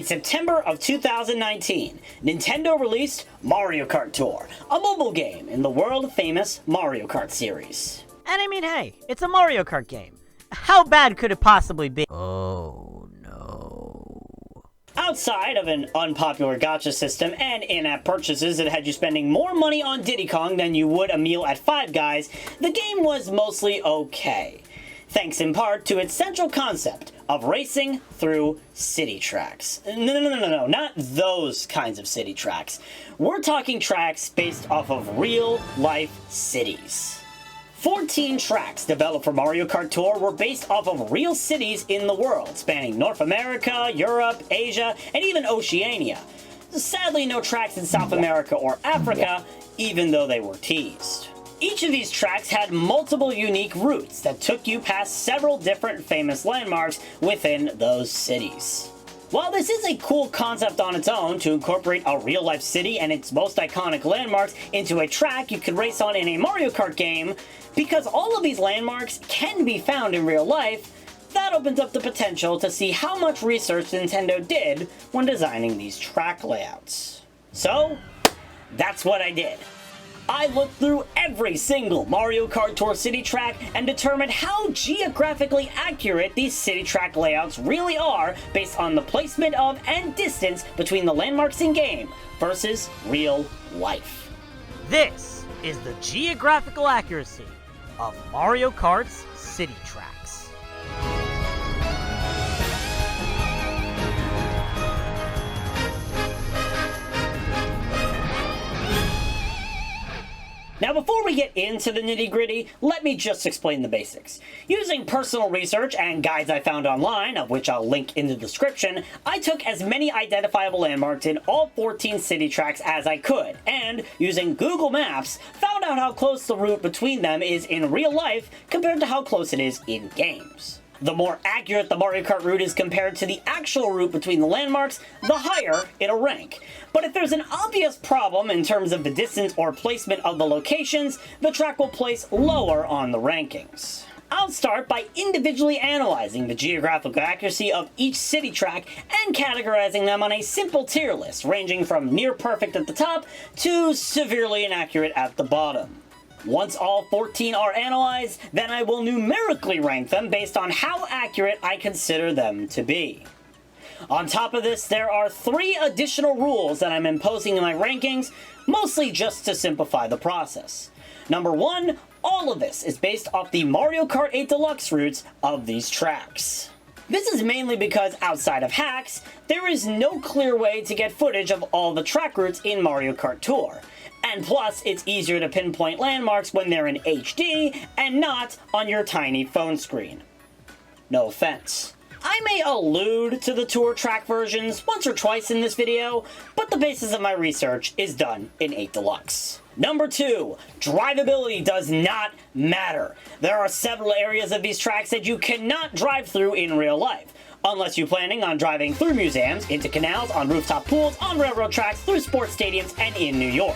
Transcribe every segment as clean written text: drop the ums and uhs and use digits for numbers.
In September of 2019, Nintendo released Mario Kart Tour, a mobile game in the world-famous Mario Kart series. And I mean, hey, it's a Mario Kart game. How bad could it possibly be? Oh, no. Outside of an unpopular gacha system and in-app purchases that had you spending more money on Diddy Kong than you would a meal at Five Guys, the game was mostly okay. Thanks in part to its central concept of racing through city tracks. No, not those kinds of city tracks. We're talking tracks based off of real-life cities. 14 tracks developed for Mario Kart Tour were based off of real cities in the world, spanning North America, Europe, Asia, and even Oceania. Sadly, no tracks in South America or Africa, even though they were teased. Each of these tracks had multiple unique routes that took you past several different famous landmarks within those cities. While this is a cool concept on its own to incorporate a real-life city and its most iconic landmarks into a track you could race on in a Mario Kart game, because all of these landmarks can be found in real life, that opens up the potential to see how much research Nintendo did when designing these track layouts. So, that's what I did. I looked through every single Mario Kart Tour city track and determined how geographically accurate these city track layouts really are based on the placement of and distance between the landmarks in game versus real life. This is the geographical accuracy of Mario Kart's city tracks. Now before we get into the nitty-gritty, let me just explain the basics. Using personal research and guides I found online, of which I'll link in the description, I took as many identifiable landmarks in all 14 city tracks as I could, and using Google Maps, found out how close the route between them is in real life compared to how close it is in games. The more accurate the Mario Kart route is compared to the actual route between the landmarks, the higher it'll rank. But if there's an obvious problem in terms of the distance or placement of the locations, the track will place lower on the rankings. I'll start by individually analyzing the geographical accuracy of each city track and categorizing them on a simple tier list, ranging from near perfect at the top to severely inaccurate at the bottom. Once all 14 are analyzed, then I will numerically rank them based on how accurate I consider them to be. On top of this, there are 3 additional rules that I'm imposing in my rankings, mostly just to simplify the process. Number 1, all of this is based off the Mario Kart 8 Deluxe routes of these tracks. This is mainly because outside of hacks, there is no clear way to get footage of all the track routes in Mario Kart Tour. And plus, it's easier to pinpoint landmarks when they're in HD and not on your tiny phone screen. No offense. I may allude to the tour track versions once or twice in this video, but the basis of my research is done in 8 Deluxe. Number 2, drivability does not matter. There are several areas of these tracks that you cannot drive through in real life, unless you're planning on driving through museums, into canals, on rooftop pools, on railroad tracks, through sports stadiums, and in New York.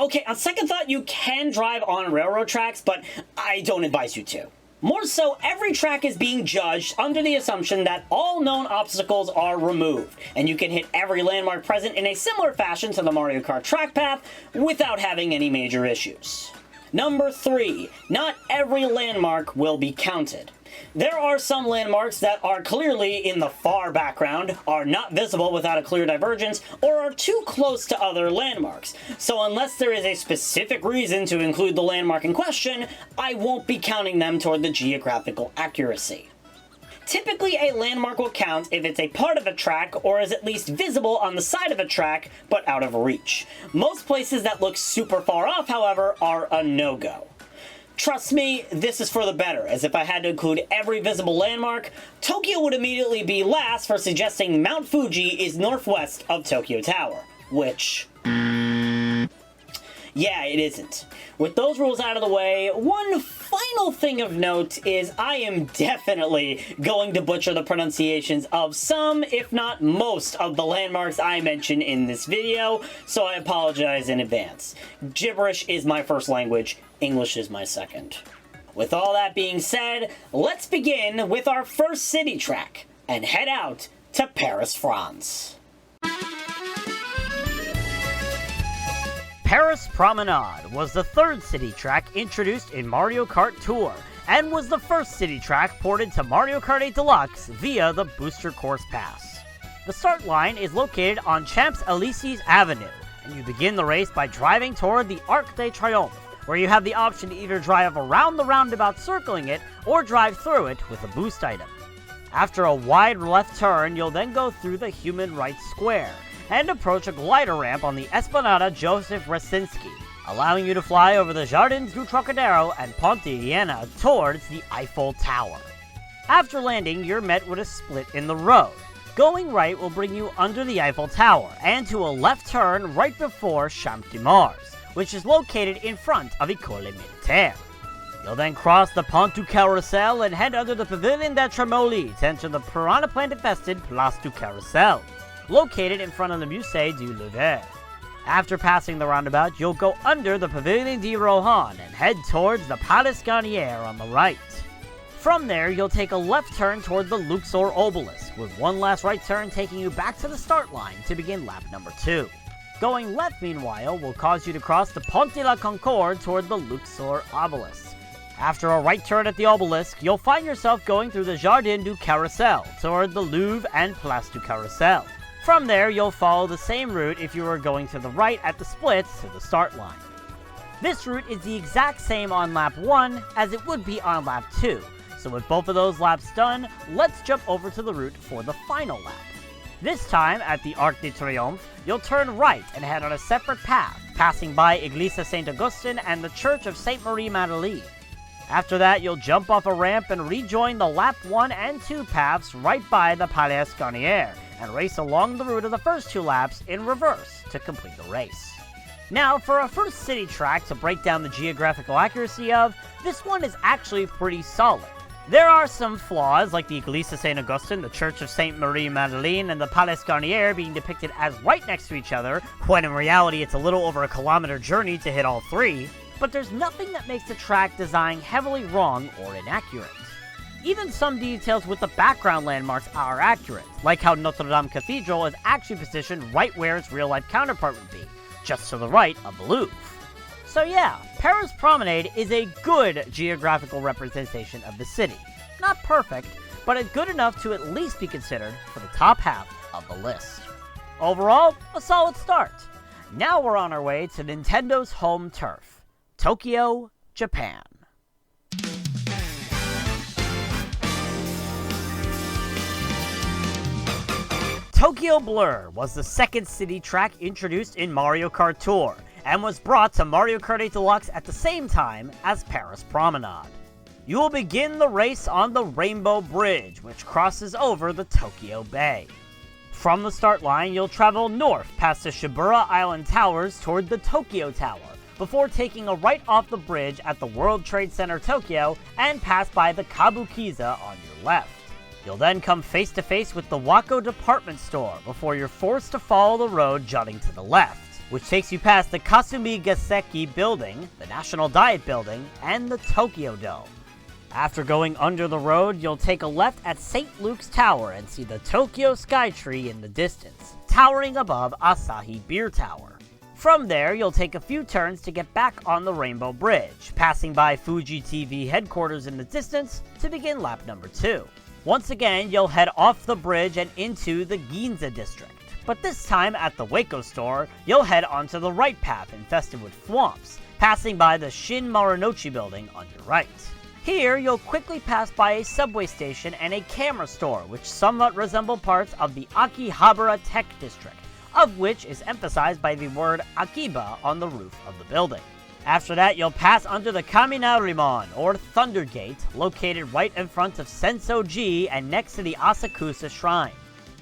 Okay, on second thought, you can drive on railroad tracks, but I don't advise you to. More so, every track is being judged under the assumption that all known obstacles are removed, and you can hit every landmark present in a similar fashion to the Mario Kart track path without having any major issues. Number 3, not every landmark will be counted. There are some landmarks that are clearly in the far background, are not visible without a clear divergence, or are too close to other landmarks. So unless there is a specific reason to include the landmark in question, I won't be counting them toward the geographical accuracy. Typically, a landmark will count if it's a part of a track or is at least visible on the side of a track, but out of reach. Most places that look super far off, however, are a no-go. Trust me, this is for the better, as if I had to include every visible landmark, Tokyo would immediately be last for suggesting Mount Fuji is northwest of Tokyo Tower, which... yeah, it isn't. With those rules out of the way, one final thing of note is I am definitely going to butcher the pronunciations of some, if not most, of the landmarks I mention in this video, so I apologize in advance. Gibberish is my first language, English is my second. With all that being said, let's begin with our first city track and head out to Paris, France. Paris Promenade was the third city track introduced in Mario Kart Tour, and was the first city track ported to Mario Kart 8 Deluxe via the Booster Course Pass. The start line is located on Champs-Élysées Avenue, and you begin the race by driving toward the Arc de Triomphe, where you have the option to either drive around the roundabout circling it, or drive through it with a boost item. After a wide left turn, you'll then go through the Human Rights Square, and approach a glider ramp on the Esplanade Joseph Rasinski, allowing you to fly over the Jardins du Trocadero and Ponte Iena towards the Eiffel Tower. After landing, you're met with a split in the road. Going right will bring you under the Eiffel Tower, and to a left turn right before Champ de Mars, which is located in front of École Militaire. You'll then cross the Pont du Carrousel and head under the Pavilion des Trémolis to enter the piranha plant-infested Place du Carrousel, located in front of the Musée du Louvre. After passing the roundabout, you'll go under the Pavilion de Rohan and head towards the Palais Garnier on the right. From there, you'll take a left turn toward the Luxor Obelisk, with one last right turn taking you back to the start line to begin lap number 2. Going left, meanwhile, will cause you to cross the Pont de la Concorde toward the Luxor Obelisk. After a right turn at the obelisk, you'll find yourself going through the Jardin du Carrousel toward the Louvre and Place du Carrousel. From there, you'll follow the same route if you were going to the right at the splits to the start line. This route is the exact same on lap 1 as it would be on lap 2, so with both of those laps done, let's jump over to the route for the final lap. This time, at the Arc de Triomphe, you'll turn right and head on a separate path, passing by Église Saint-Augustin and the Church of Sainte Marie Madeleine. After that, you'll jump off a ramp and rejoin the lap 1 and 2 paths right by the Palais Garnier, and race along the route of the first 2 laps in reverse to complete the race. Now, for a first city track to break down the geographical accuracy of, this one is actually pretty solid. There are some flaws, like the Église Saint-Augustin, the Church of Sainte Marie Madeleine, and the Palais Garnier being depicted as right next to each other, when in reality it's a little over a kilometer journey to hit all 3. But there's nothing that makes the track design heavily wrong or inaccurate. Even some details with the background landmarks are accurate, like how Notre Dame Cathedral is actually positioned right where its real-life counterpart would be, just to the right of the Louvre. So yeah, Paris Promenade is a good geographical representation of the city. Not perfect, but it's good enough to at least be considered for the top half of the list. Overall, a solid start. Now we're on our way to Nintendo's home turf, Tokyo, Japan. Tokyo Blur was the second city track introduced in Mario Kart Tour, and was brought to Mario Kart 8 Deluxe at the same time as Paris Promenade. You will begin the race on the Rainbow Bridge, which crosses over the Tokyo Bay. From the start line, you'll travel north past the Shibuya Island Towers toward the Tokyo Tower, before taking a right off the bridge at the World Trade Center Tokyo and pass by the Kabukiza on your left. You'll then come face to face with the Wako department store before you're forced to follow the road jutting to the left, which takes you past the Kasumi Gaseki building, the National Diet building, and the Tokyo Dome. After going under the road, you'll take a left at St. Luke's Tower and see the Tokyo Skytree in the distance, towering above Asahi Beer Tower. From there, you'll take a few turns to get back on the Rainbow Bridge, passing by Fuji TV headquarters in the distance to begin lap number 2. Once again, you'll head off the bridge and into the Ginza district. But this time at the Waco store, you'll head onto the right path infested with swamps, passing by the Shin Marunouchi building on your right. Here, you'll quickly pass by a subway station and a camera store, which somewhat resemble parts of the Akihabara Tech District, of which is emphasized by the word Akiba on the roof of the building. After that, you'll pass under the Kaminarimon, or Thunder Gate, located right in front of Sensoji and next to the Asakusa Shrine.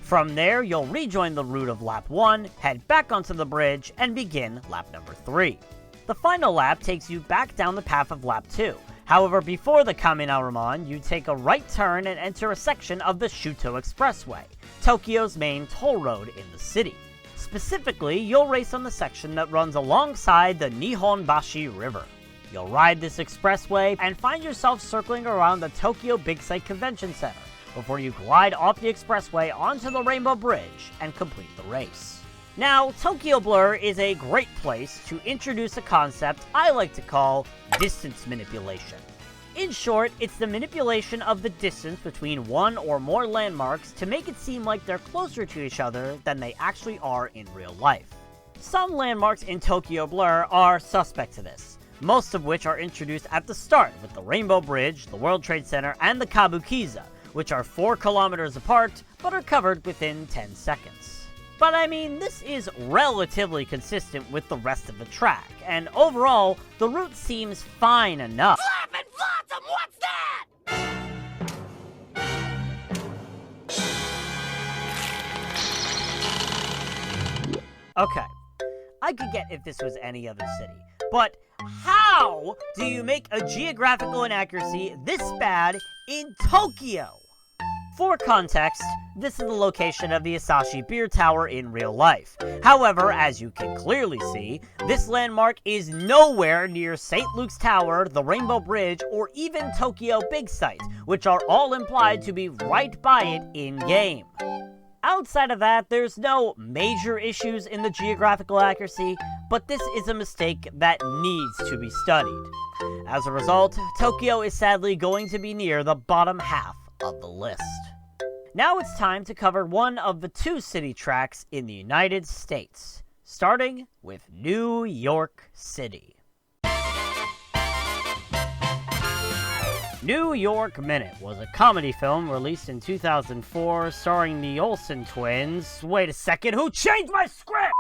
From there, you'll rejoin the route of lap 1, head back onto the bridge, and begin lap number 3. The final lap takes you back down the path of lap 2. However, before the Kaminarimon, you take a right turn and enter a section of the Shuto Expressway, Tokyo's main toll road in the city. Specifically, you'll race on the section that runs alongside the Nihonbashi River. You'll ride this expressway and find yourself circling around the Tokyo Big Sight Convention Center, before you glide off the expressway onto the Rainbow Bridge and complete the race. Now, Tokyo Blur is a great place to introduce a concept I like to call distance manipulation. In short, it's the manipulation of the distance between one or more landmarks to make it seem like they're closer to each other than they actually are in real life. Some landmarks in Tokyo Blur are suspect to this, most of which are introduced at the start with the Rainbow Bridge, the World Trade Center, and the Kabukiza, which are 4 kilometers apart but are covered within 10 seconds. But I mean, this is relatively consistent with the rest of the track, and overall, the route seems fine enough. Flap and Flotsam, what's that? Okay, I could get if this was any other city, but how do you make a geographical inaccuracy this bad in Tokyo? For context, this is the location of the Asahi Beer Tower in real life. However, as you can clearly see, this landmark is nowhere near St. Luke's Tower, the Rainbow Bridge, or even Tokyo Big Sight, which are all implied to be right by it in-game. Outside of that, there's no major issues in the geographical accuracy, but this is a mistake that needs to be studied. As a result, Tokyo is sadly going to be near the bottom half of the list. Now it's time to cover one of the 2 city tracks in the United States, starting with New York City. New York Minute was a comedy film released in 2004 starring the Olsen twins. Wait a second, who changed my script?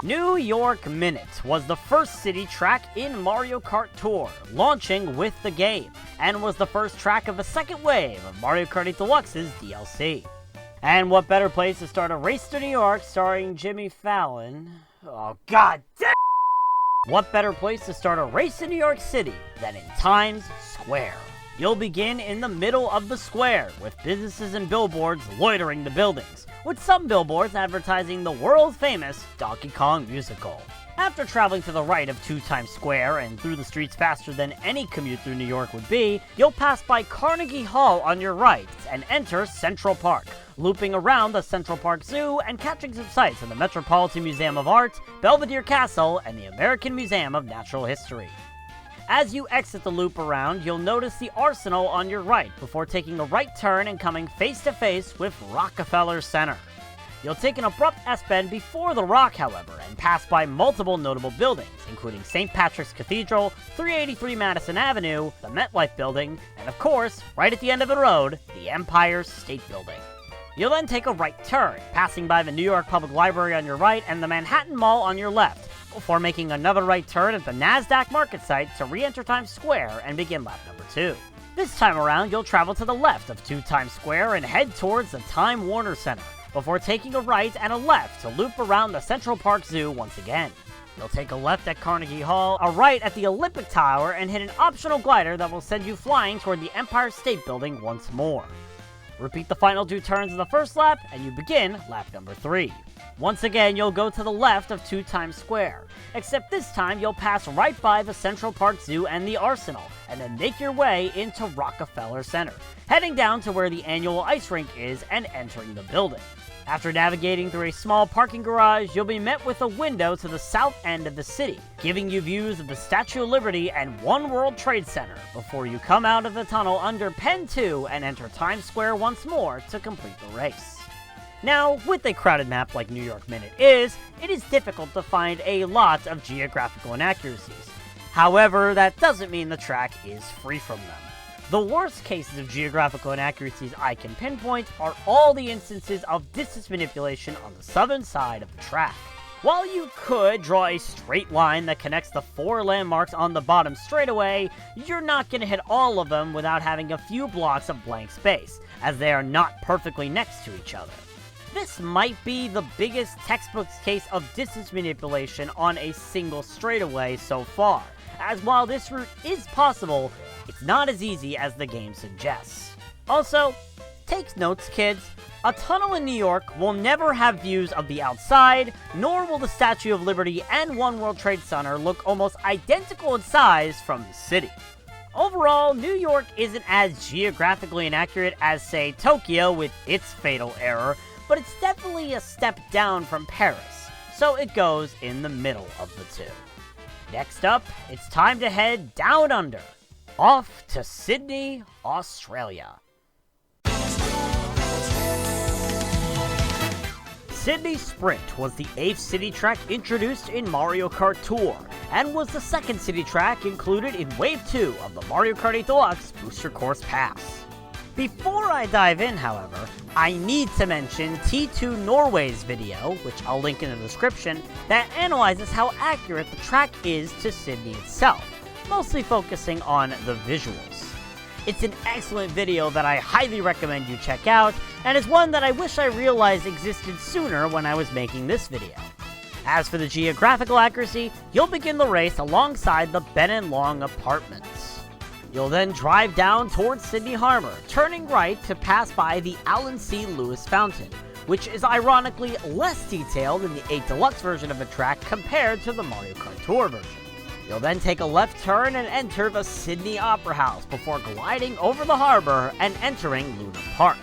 New York Minute was the first city track in Mario Kart Tour, launching with the game, and was the first track of the second wave of Mario Kart 8 Deluxe's DLC. And what better place to start a race to New York starring Jimmy Fallon? Oh god damn! What better place to start a race in New York City than in Times Square? You'll begin in the middle of the square, with businesses and billboards loitering the buildings, with some billboards advertising the world-famous Donkey Kong musical. After traveling to the right of 2 Times Square and through the streets faster than any commute through New York would be, you'll pass by Carnegie Hall on your right and enter Central Park, looping around the Central Park Zoo and catching some sights in the Metropolitan Museum of Art, Belvedere Castle, and the American Museum of Natural History. As you exit the loop around, you'll notice the Arsenal on your right before taking a right turn and coming face to face with Rockefeller Center. You'll take an abrupt S-bend before the Rock, however, and pass by multiple notable buildings, including St. Patrick's Cathedral, 383 Madison Avenue, the MetLife Building, and of course, right at the end of the road, the Empire State Building. You'll then take a right turn, passing by the New York Public Library on your right and the Manhattan Mall on your left, before making another right turn at the NASDAQ market site to re-enter Times Square and begin lap number 2. This time around, you'll travel to the left of 2 Times Square and head towards the Time Warner Center, before taking a right and a left to loop around the Central Park Zoo once again. You'll take a left at Carnegie Hall, a right at the Olympic Tower, and hit an optional glider that will send you flying toward the Empire State Building once more. Repeat the final 2 turns of the first lap, and you begin lap number 3. Once again, you'll go to the left of 2 Times Square, except this time you'll pass right by the Central Park Zoo and the Arsenal, and then make your way into Rockefeller Center, heading down to where the annual ice rink is and entering the building. After navigating through a small parking garage, you'll be met with a window to the south end of the city, giving you views of the Statue of Liberty and One World Trade Center, before you come out of the tunnel under Pen 2 and enter Times Square once more to complete the race. Now, with a crowded map like New York Minute is, it is difficult to find a lot of geographical inaccuracies. However, that doesn't mean the track is free from them. The worst cases of geographical inaccuracies I can pinpoint are all the instances of distance manipulation on the southern side of the track. While you could draw a straight line that connects the 4 landmarks on the bottom straightaway, you're not going to hit all of them without having a few blocks of blank space, as they are not perfectly next to each other. This might be the biggest textbook case of distance manipulation on a single straightaway so far, as while this route is possible, it's not as easy as the game suggests. Also, take notes, kids. A tunnel in New York will never have views of the outside, nor will the Statue of Liberty and One World Trade Center look almost identical in size from the city. Overall, New York isn't as geographically inaccurate as, say, Tokyo with its fatal error, but it's definitely a step down from Paris, so it goes in the middle of the two. Next up, it's time to head down under, off to Sydney, Australia. Sydney Sprint was the 8th city track introduced in Mario Kart Tour, and was the 2nd city track included in Wave 2 of the Mario Kart 8 Deluxe Booster Course Pass. Before I dive in, however, I need to mention T2 Norway's video, which I'll link in the description, that analyzes how accurate the track is to Sydney itself, mostly focusing on the visuals. It's an excellent video that I highly recommend you check out, and is one that I wish I realized existed sooner when I was making this video. As for the geographical accuracy, you'll begin the race alongside the Ben & Long apartments. You'll then drive down towards Sydney Harbour, turning right to pass by the Alan C. Lewis Fountain, which is ironically less detailed in the 8 Deluxe version of the track compared to the Mario Kart Tour version. You'll then take a left turn and enter the Sydney Opera House before gliding over the harbour and entering Luna Park.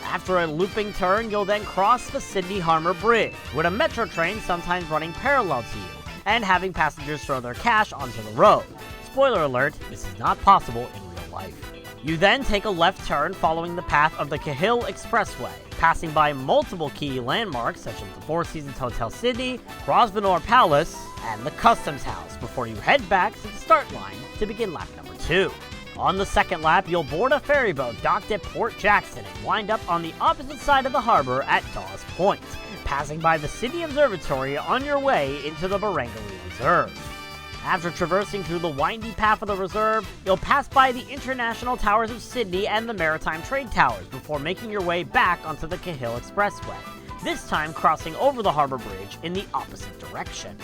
After a looping turn, you'll then cross the Sydney Harbour Bridge, with a metro train sometimes running parallel to you, and having passengers throw their cash onto the road. Spoiler alert, this is not possible in real life. You then take a left turn following the path of the Cahill Expressway, passing by multiple key landmarks such as the Four Seasons Hotel Sydney, Grosvenor Palace, and the Customs House before you head back to the start line to begin lap number 2. On the second lap, you'll board a ferry boat docked at Port Jackson and wind up on the opposite side of the harbor at Dawes Point, passing by the Sydney Observatory on your way into the Barangaroo Reserve. After traversing through the windy path of the reserve, you'll pass by the International Towers of Sydney and the Maritime Trade Towers before making your way back onto the Cahill Expressway, this time crossing over the harbour bridge in the opposite direction.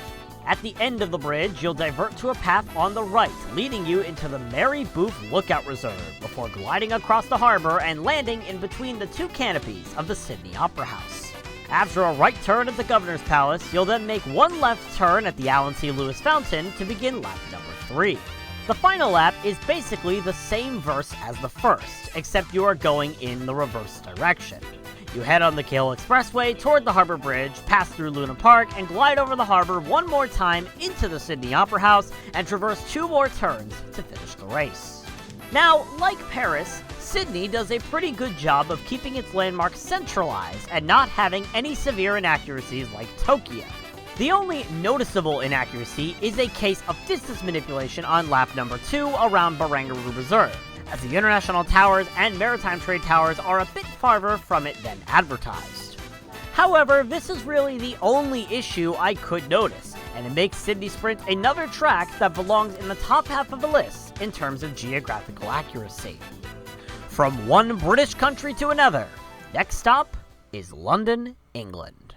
At the end of the bridge, you'll divert to a path on the right, leading you into the Mary Booth Lookout Reserve, before gliding across the harbour and landing in between the two canopies of the Sydney Opera House. After a right turn at the Governor's Palace, you'll then make one left turn at the Alan C. Lewis Fountain to begin lap number 3. The final lap is basically the same verse as the first, except you are going in the reverse direction. You head on the Cahill Expressway toward the Harbour Bridge, pass through Luna Park, and glide over the harbour one more time into the Sydney Opera House, and traverse 2 more turns to finish the race. Now, like Paris, Sydney does a pretty good job of keeping its landmarks centralized and not having any severe inaccuracies like Tokyo. The only noticeable inaccuracy is a case of distance manipulation on lap number 2 around Barangaroo Reserve, as the International Towers and Maritime Trade Towers are a bit farther from it than advertised. However, this is really the only issue I could notice, and it makes Sydney Sprint another track that belongs in the top half of the list in terms of geographical accuracy. From one British country to another, next stop is London, England.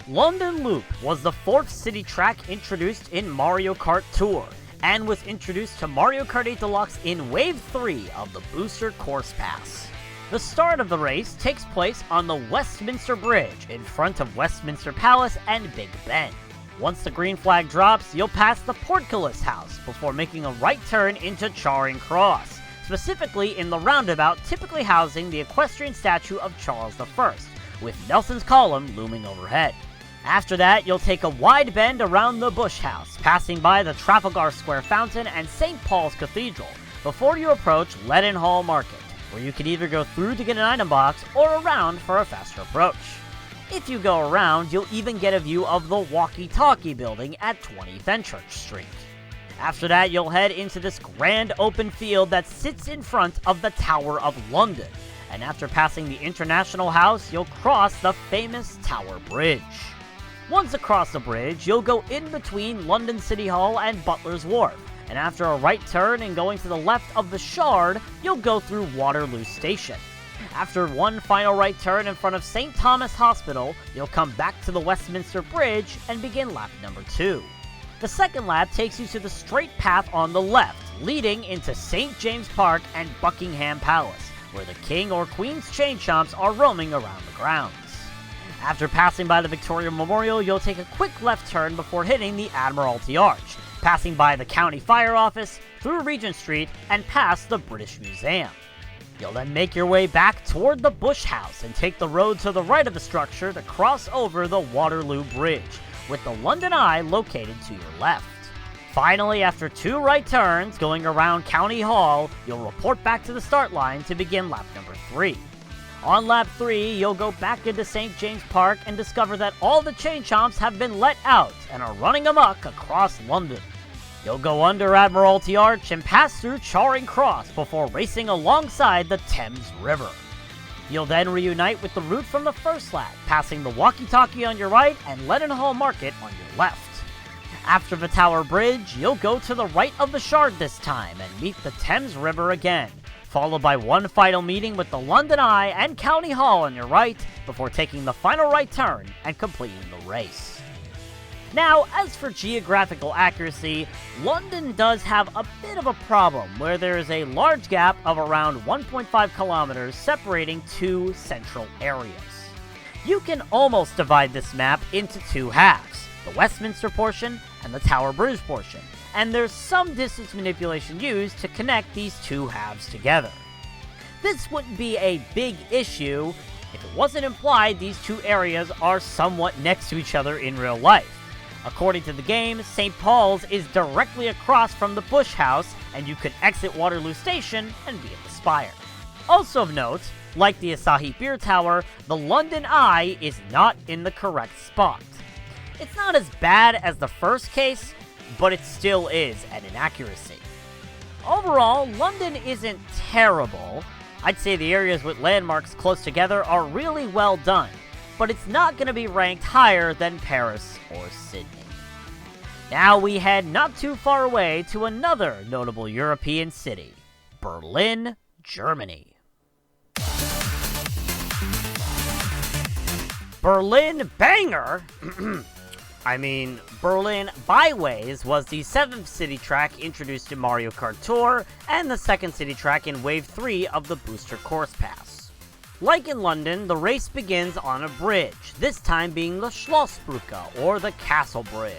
London Loop was the 4th city track introduced in Mario Kart Tour, and was introduced to Mario Kart 8 Deluxe in Wave 3 of the Booster Course Pass. The start of the race takes place on the Westminster Bridge in front of Westminster Palace and Big Ben. Once the green flag drops, you'll pass the Portcullis House before making a right turn into Charing Cross, specifically in the roundabout typically housing the equestrian statue of Charles I, with Nelson's Column looming overhead. After that, you'll take a wide bend around the Bush House, passing by the Trafalgar Square Fountain and St. Paul's Cathedral, before you approach Leadenhall Market, where you can either go through to get an item box or around for a faster approach. If you go around, you'll even get a view of the Walkie Talkie building at 20 Fenchurch Street. After that, you'll head into this grand open field that sits in front of the Tower of London, and after passing the International House, you'll cross the famous Tower Bridge. Once across the bridge, you'll go in between London City Hall and Butler's Wharf, and after a right turn and going to the left of the Shard, you'll go through Waterloo Station. After one final right turn in front of St. Thomas Hospital, you'll come back to the Westminster Bridge and begin lap number 2. The second lap takes you to the straight path on the left, leading into St. James Park and Buckingham Palace, where the King or Queen's chain chomps are roaming around the grounds. After passing by the Victoria Memorial, you'll take a quick left turn before hitting the Admiralty Arch, passing by the County Fire Office, through Regent Street, and past the British Museum. You'll then make your way back toward the Bush House and take the road to the right of the structure to cross over the Waterloo Bridge, with the London Eye located to your left. Finally, after 2 right turns going around County Hall, you'll report back to the start line to begin lap number 3. On lap 3, you'll go back into St. James Park and discover that all the chain chomps have been let out and are running amok across London. You'll go under Admiralty Arch and pass through Charing Cross before racing alongside the Thames River. You'll then reunite with the route from the first lap, passing the Walkie-Talkie on your right and Leadenhall Market on your left. After the Tower Bridge, you'll go to the right of the Shard this time and meet the Thames River again, followed by one final meeting with the London Eye and County Hall on your right, before taking the final right turn and completing the race. Now, as for geographical accuracy, London does have a bit of a problem where there is a large gap of around 1.5 kilometers separating 2 central areas. You can almost divide this map into 2 halves, the Westminster portion and the Tower Bridge portion, and there's some distance manipulation used to connect these 2 halves together. This wouldn't be a big issue if it wasn't implied these 2 areas are somewhat next to each other in real life. According to the game, St. Paul's is directly across from the Bush House, and you could exit Waterloo Station and be at the Spire. Also of note, like the Asahi Beer Tower, the London Eye is not in the correct spot. It's not as bad as the first case, but it still is an inaccuracy. Overall, London isn't terrible. I'd say the areas with landmarks close together are really well done, but it's not going to be ranked higher than Paris or Sydney. Now we head not too far away to another notable European city, Berlin, Germany. Berlin banger! Berlin Byways was the 7th city track introduced in Mario Kart Tour, and the 2nd city track in Wave 3 of the Booster Course Pass. Like in London, the race begins on a bridge, this time being the Schlossbrücke, or the Castle Bridge.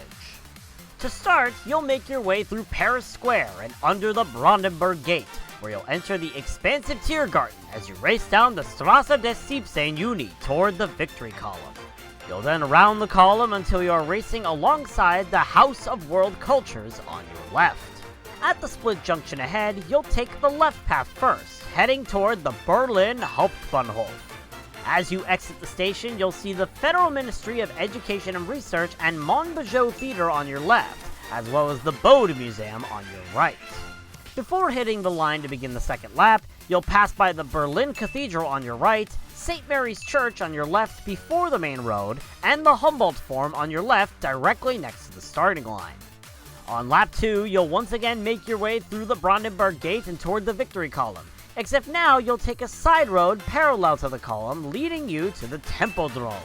To start, you'll make your way through Paris Square and under the Brandenburg Gate, where you'll enter the expansive Tiergarten as you race down the Straße des 17 Juni toward the Victory Column. You'll then round the column until you are racing alongside the House of World Cultures on your left. At the split junction ahead, you'll take the left path first, heading toward the Berlin Hauptbahnhof. As you exit the station, you'll see the Federal Ministry of Education and Research and Monbijou Theater on your left, as well as the Bode Museum on your right. Before hitting the line to begin the second lap, you'll pass by the Berlin Cathedral on your right, St. Mary's Church on your left before the main road, and the Humboldt Forum on your left directly next to the starting line. On lap 2, you'll once again make your way through the Brandenburg Gate and toward the Victory Column, except now you'll take a side road parallel to the column, leading you to the Tempodrome.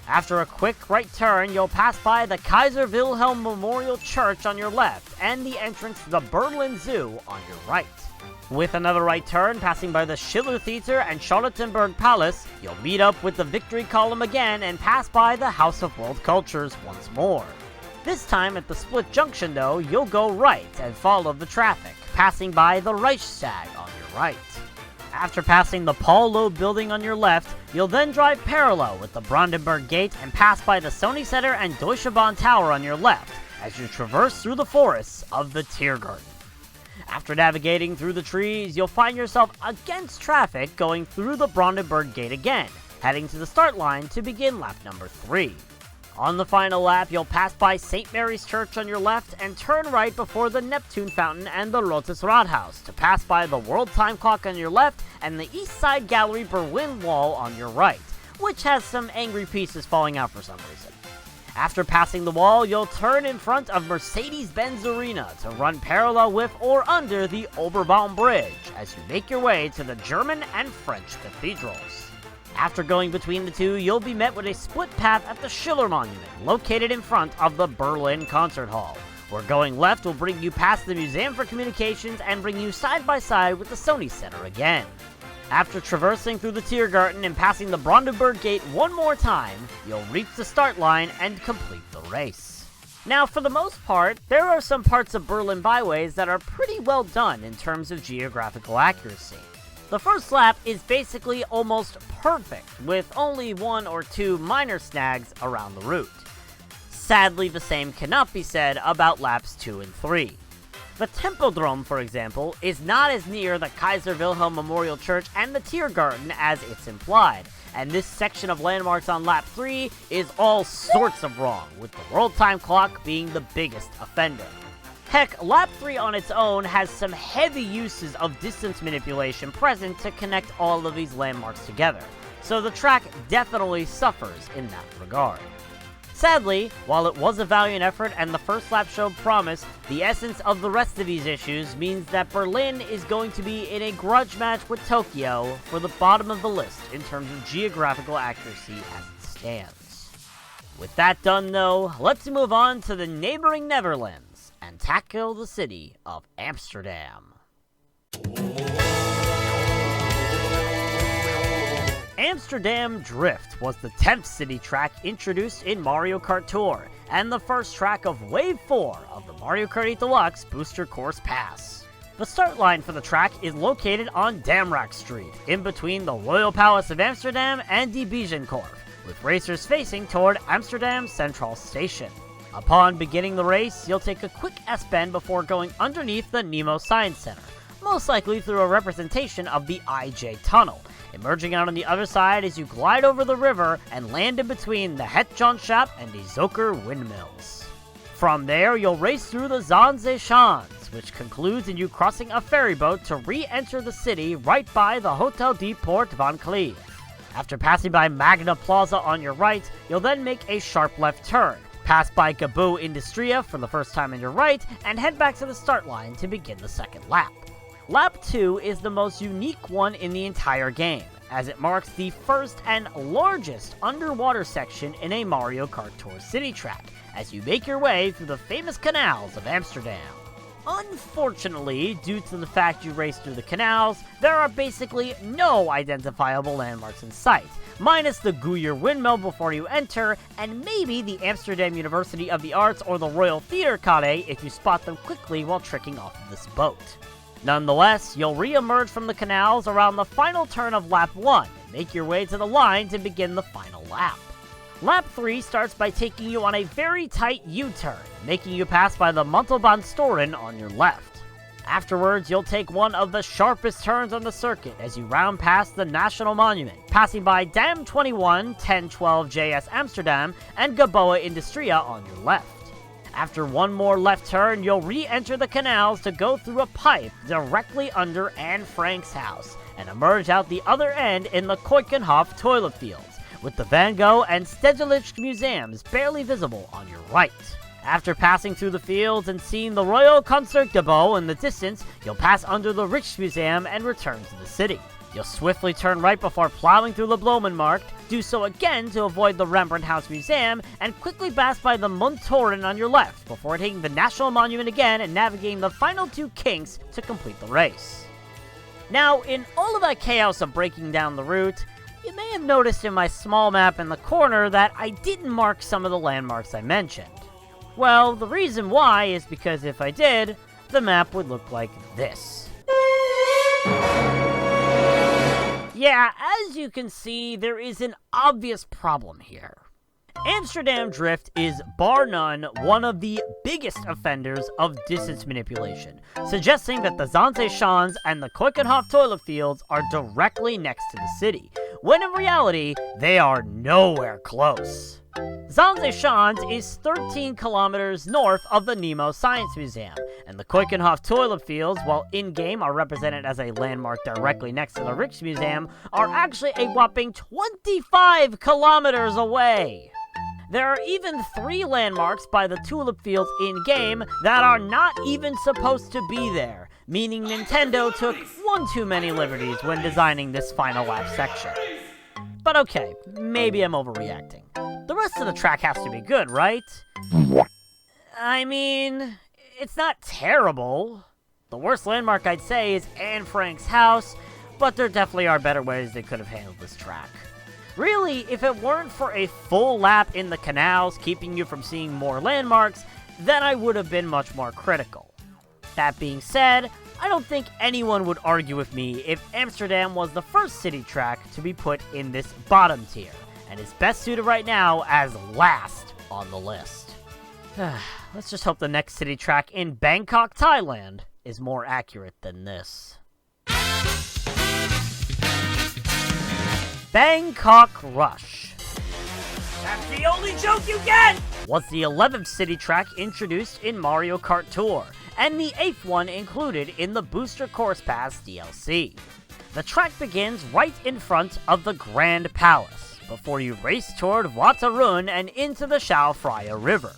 After a quick right turn, you'll pass by the Kaiser Wilhelm Memorial Church on your left, and the entrance to the Berlin Zoo on your right. With another right turn, passing by the Schiller Theater and Charlottenburg Palace, you'll meet up with the Victory Column again and pass by the House of World Cultures once more. This time at the split junction though, you'll go right and follow the traffic, passing by the Reichstag on your right. After passing the Paul Loeb building on your left, you'll then drive parallel with the Brandenburg Gate and pass by the Sony Center and Deutsche Bahn Tower on your left as you traverse through the forests of the Tiergarten. After navigating through the trees, you'll find yourself against traffic going through the Brandenburg Gate again, heading to the start line to begin lap number 3. On the final lap, you'll pass by St. Mary's Church on your left and turn right before the Neptune Fountain and the Rotes Rathaus to pass by the World Time Clock on your left and the East Side Gallery Berlin Wall on your right, which has some angry pieces falling out for some reason. After passing the wall, you'll turn in front of Mercedes-Benz Arena to run parallel with or under the Oberbaum Bridge as you make your way to the German and French cathedrals. After going between the two, you'll be met with a split path at the Schiller Monument, located in front of the Berlin Concert Hall, where going left will bring you past the Museum for Communications and bring you side by side with the Sony Center again. After traversing through the Tiergarten and passing the Brandenburg Gate one more time, you'll reach the start line and complete the race. Now, for the most part, there are some parts of Berlin byways that are pretty well done in terms of geographical accuracy. The first lap is basically almost perfect, with only one or two minor snags around the route. Sadly, the same cannot be said about laps 2 and 3. The Tempodrome, for example, is not as near the Kaiser Wilhelm Memorial Church and the Tiergarten as it's implied, and this section of landmarks on lap 3 is all sorts of wrong, with the world time clock being the biggest offender. Heck, lap 3 on its own has some heavy uses of distance manipulation present to connect all of these landmarks together, so the track definitely suffers in that regard. Sadly, while it was a valiant effort and the first lap showed promise, the essence of the rest of these issues means that Berlin is going to be in a grudge match with Tokyo for the bottom of the list in terms of geographical accuracy as it stands. With that done though, let's move on to the neighboring Netherlands and tackle the city of Amsterdam. Amsterdam Drift was the 10th city track introduced in Mario Kart Tour, and the first track of Wave 4 of the Mario Kart 8 Deluxe Booster Course Pass. The start line for the track is located on Damrak Street, in between the Royal Palace of Amsterdam and Die Bijenkorf, with racers facing toward Amsterdam Central Station. Upon beginning the race, you'll take a quick S-bend before going underneath the Nemo Science Center, most likely through a representation of the IJ Tunnel, emerging out on the other side as you glide over the river and land in between the Het John Shop and the Zoker windmills. From there, you'll race through the Zaanse Schans, which concludes in you crossing a ferry boat to re-enter the city right by the Hotel de Port van Cleve. After passing by Magna Plaza on your right, you'll then make a sharp left turn, pass by Gaboo Industria for the first time on your right, and head back to the start line to begin the second lap. Lap 2 is the most unique one in the entire game, as it marks the first and largest underwater section in a Mario Kart Tour city track, as you make your way through the famous canals of Amsterdam. Unfortunately, due to the fact you race through the canals, there are basically no identifiable landmarks in sight, minus the Goeyer windmill before you enter, and maybe the Amsterdam University of the Arts or the Royal Theatre Carré if you spot them quickly while tricking off of this boat. Nonetheless, you'll re-emerge from the canals around the final turn of lap 1, and make your way to the line to begin the final lap. Lap 3 starts by taking you on a very tight U-turn, making you pass by the Montalbaanstoren on your left. Afterwards, you'll take one of the sharpest turns on the circuit as you round past the National Monument, passing by Dam 21, 1012 JS Amsterdam, and Geboa Industria on your left. After one more left turn, you'll re-enter the canals to go through a pipe directly under Anne Frank's house, and emerge out the other end in the Keukenhof toilet fields, with the Van Gogh and Stedelijk museums barely visible on your right. After passing through the fields and seeing the Royal Concertgebouw in the distance, you'll pass under the Rijksmuseum and return to the city. You'll swiftly turn right before plowing through the Bloemenmarkt, do so again to avoid the Rembrandt House Museum, and quickly pass by the Munttoren on your left before hitting the National Monument again and navigating the final two kinks to complete the race. Now, in all of that chaos of breaking down the route, you may have noticed in my small map in the corner that I didn't mark some of the landmarks I mentioned. Well, the reason why is because if I did, the map would look like this. Yeah, as you can see, there is an obvious problem here. Amsterdam Drift is, bar none, one of the biggest offenders of distance manipulation, suggesting that the Zaanse Schans and the Keukenhof toilet fields are directly next to the city, when in reality, they are nowhere close. Zaanse Schans is 13 kilometers north of the Nemo Science Museum, and the Keukenhof toilet fields, while in-game are represented as a landmark directly next to the Rijksmuseum, are actually a whopping 25 kilometers away. There are even 3 landmarks by the tulip fields in-game that are not even supposed to be there, meaning Nintendo took one too many liberties when designing this final lap section. But okay, maybe I'm overreacting. The rest of the track has to be good, right? I mean, it's not terrible. The worst landmark I'd say is Anne Frank's house, but there definitely are better ways they could have handled this track. Really, if it weren't for a full lap in the canals keeping you from seeing more landmarks, then I would have been much more critical. That being said, I don't think anyone would argue with me if Amsterdam was the first city track to be put in this bottom tier, and is best suited right now as last on the list. Let's just hope the next city track in Bangkok, Thailand is more accurate than this. Bangkok Rush. That's the only joke you get! Was the 11th city track introduced in Mario Kart Tour, and the 8th one included in the Booster Course Pass DLC. The track begins right in front of the Grand Palace, before you race toward Waterun and into the Chao Phraya River.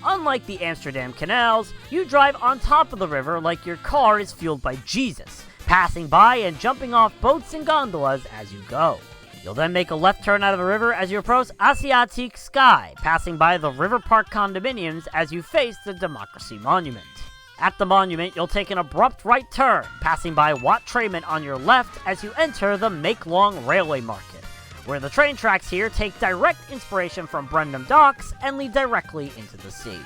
Unlike the Amsterdam canals, you drive on top of the river like your car is fueled by Jesus, passing by and jumping off boats and gondolas as you go. You'll then make a left turn out of the river as you approach Asiatic Sky, passing by the River Park condominiums as you face the Democracy Monument. At the monument, you'll take an abrupt right turn, passing by Wat Traiment on your left as you enter the Make-Long Railway Market, where the train tracks here take direct inspiration from Brendam Docks and lead directly into the sea.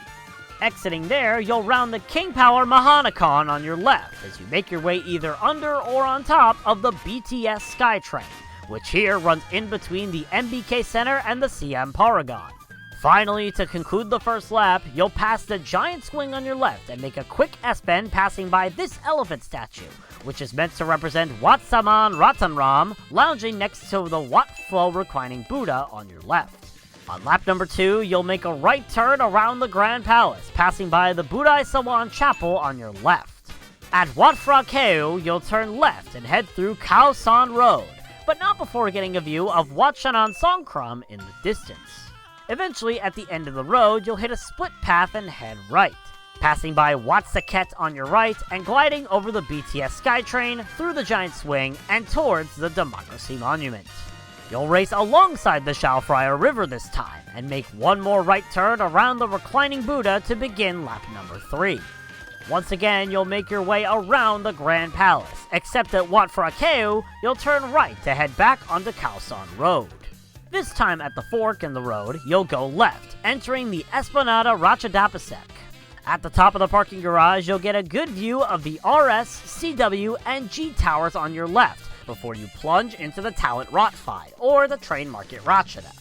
Exiting there, you'll round the King Power Mahanakan on your left as you make your way either under or on top of the BTS SkyTrain, which here runs in between the MBK Center and the CM Paragon. Finally, to conclude the first lap, you'll pass the giant swing on your left and make a quick S-bend passing by this elephant statue, which is meant to represent Wat Saman Ratanram, lounging next to the Wat Pho reclining Buddha on your left. On lap number 2, you'll make a right turn around the Grand Palace, passing by the Budai Sawan Chapel on your left. At Wat Phra Kaew, you'll turn left and head through Khao San Road, but not before getting a view of Wat Chanan Songkram in the distance. Eventually, at the end of the road, you'll hit a split path and head right, passing by Wat Saket on your right and gliding over the BTS SkyTrain through the giant swing and towards the Democracy Monument. You'll race alongside the Chao Phraya River this time and make one more right turn around the reclining Buddha to begin lap number 3. Once again, you'll make your way around the Grand Palace, except at Wat Phra Kaew, you'll turn right to head back onto Khao San Road. This time at the fork in the road, you'll go left, entering the Esplanada Ratchadapasek. At the top of the parking garage, you'll get a good view of the RS, CW, and G towers on your left, before you plunge into the Talent Rotfi, or the Train Market Ratchada.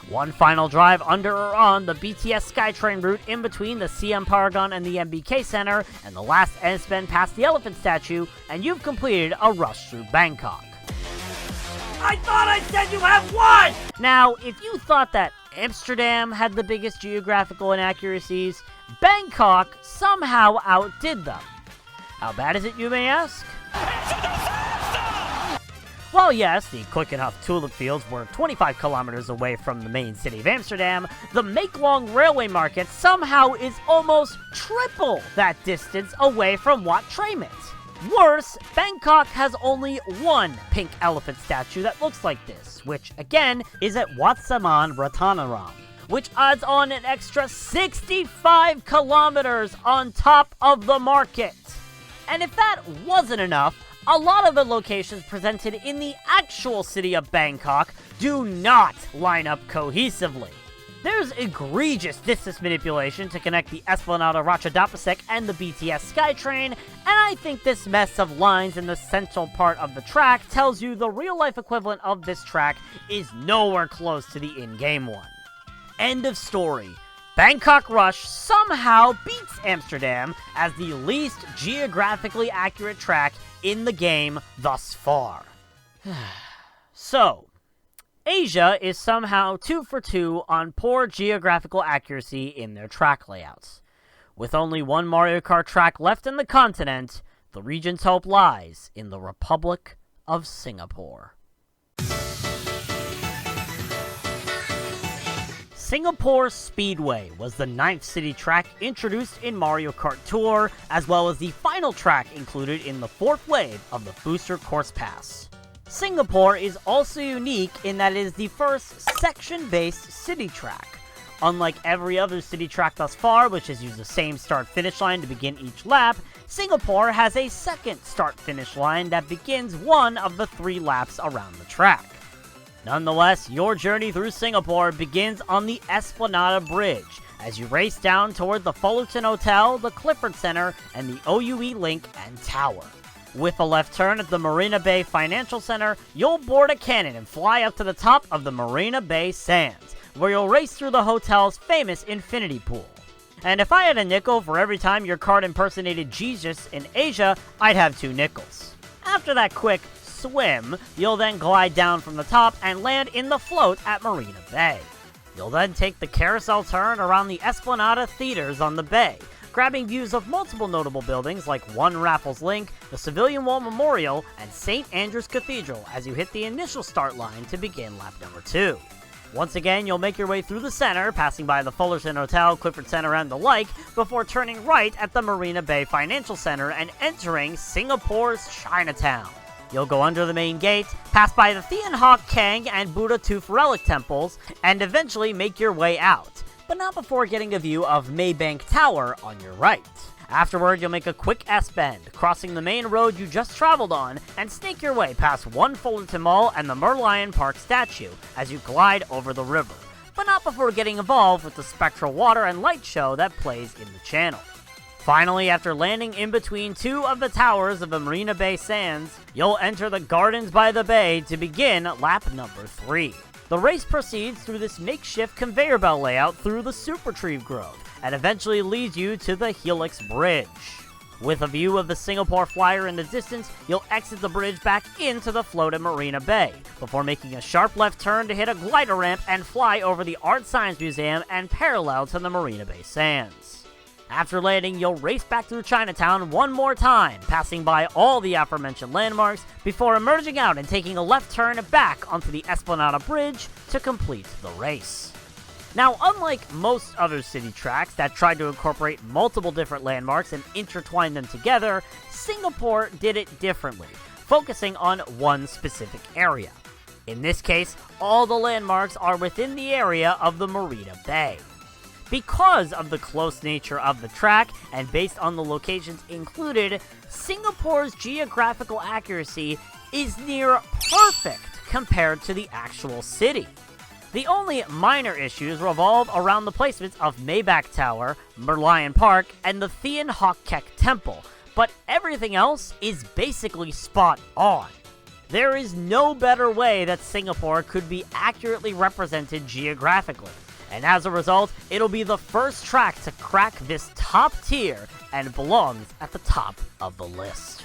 One final drive under or on the BTS SkyTrain route in between the CM Paragon and the MBK Center, and the last S-bend past the elephant statue, and you've completed a rush through Bangkok. I thought I said you have one! Now, if you thought that Amsterdam had the biggest geographical inaccuracies, Bangkok somehow outdid them. How bad is it, you may ask? Well, yes, the quick enough tulip fields were 25 kilometers away from the main city of Amsterdam, the Make-Long Railway Market somehow is almost triple that distance away from Wat Traiment. Worse, Bangkok has only one pink elephant statue that looks like this, which, again, is at Wat Saman Ratanaram, which adds on an extra 65 kilometers on top of the market. And if that wasn't enough, a lot of the locations presented in the actual city of Bangkok do not line up cohesively. There's egregious distance manipulation to connect the Esplanada Ratchadapasek and the BTS SkyTrain, and I think this mess of lines in the central part of the track tells you the real-life equivalent of this track is nowhere close to the in-game one. End of story. Bangkok Rush somehow beats Amsterdam as the least geographically accurate track in the game thus far. So, Asia is somehow 2 for 2 on poor geographical accuracy in their track layouts. With only one Mario Kart track left in the continent, the region's hope lies in the Republic of Singapore. Singapore Speedway was the 9th city track introduced in Mario Kart Tour, as well as the final track included in the 4th wave of the Booster Course Pass. Singapore is also unique in that it is the first section-based city track. Unlike every other city track thus far, which has used the same start-finish line to begin each lap, Singapore has a second start-finish line that begins one of the 3 laps around the track. Nonetheless, your journey through Singapore begins on the Esplanade Bridge as you race down toward the Fullerton Hotel, the Clifford Center, and the OUE Link and Tower. With a left turn at the Marina Bay Financial Center, you'll board a cannon and fly up to the top of the Marina Bay Sands, where you'll race through the hotel's famous infinity pool. And if I had a nickel for every time your card impersonated Jesus in Asia, I'd have 2 nickels. After that quick swim, you'll then glide down from the top and land in the float at Marina Bay. You'll then take the carousel turn around the Esplanade Theaters on the bay, grabbing views of multiple notable buildings like One Raffles Link, the Civilian War Memorial, and St. Andrew's Cathedral as you hit the initial start line to begin lap number 2. Once again, you'll make your way through the center, passing by the Fullerton Hotel, Clifford Center, and the like, before turning right at the Marina Bay Financial Center and entering Singapore's Chinatown. You'll go under the main gate, pass by the Thian Hock Keng and Buddha Tooth Relic temples, and eventually make your way out, but not before getting a view of Maybank Tower on your right. Afterward, you'll make a quick S-bend, crossing the main road you just traveled on, and snake your way past One Fullerton Mall and the Merlion Park statue as you glide over the river, but not before getting involved with the spectral water and light show that plays in the channel. Finally, after landing in between 2 of the towers of the Marina Bay Sands, you'll enter the Gardens by the Bay to begin lap number 3. The race proceeds through this makeshift conveyor belt layout through the Supertree Grove, and eventually leads you to the Helix Bridge. With a view of the Singapore Flyer in the distance, you'll exit the bridge back into the float at Marina Bay, before making a sharp left turn to hit a glider ramp and fly over the Art Science Museum and parallel to the Marina Bay Sands. After landing, you'll race back through Chinatown one more time, passing by all the aforementioned landmarks, before emerging out and taking a left turn back onto the Esplanade Bridge to complete the race. Now, unlike most other city tracks that tried to incorporate multiple different landmarks and intertwine them together, Singapore did it differently, focusing on one specific area. In this case, all the landmarks are within the area of the Marina Bay. Because of the close nature of the track, and based on the locations included, Singapore's geographical accuracy is near perfect compared to the actual city. The only minor issues revolve around the placements of Maybank Tower, Merlion Park, and the Thian Hock Keng Temple, but everything else is basically spot on. There is no better way that Singapore could be accurately represented geographically. And as a result, it'll be the first track to crack this top tier and belongs at the top of the list.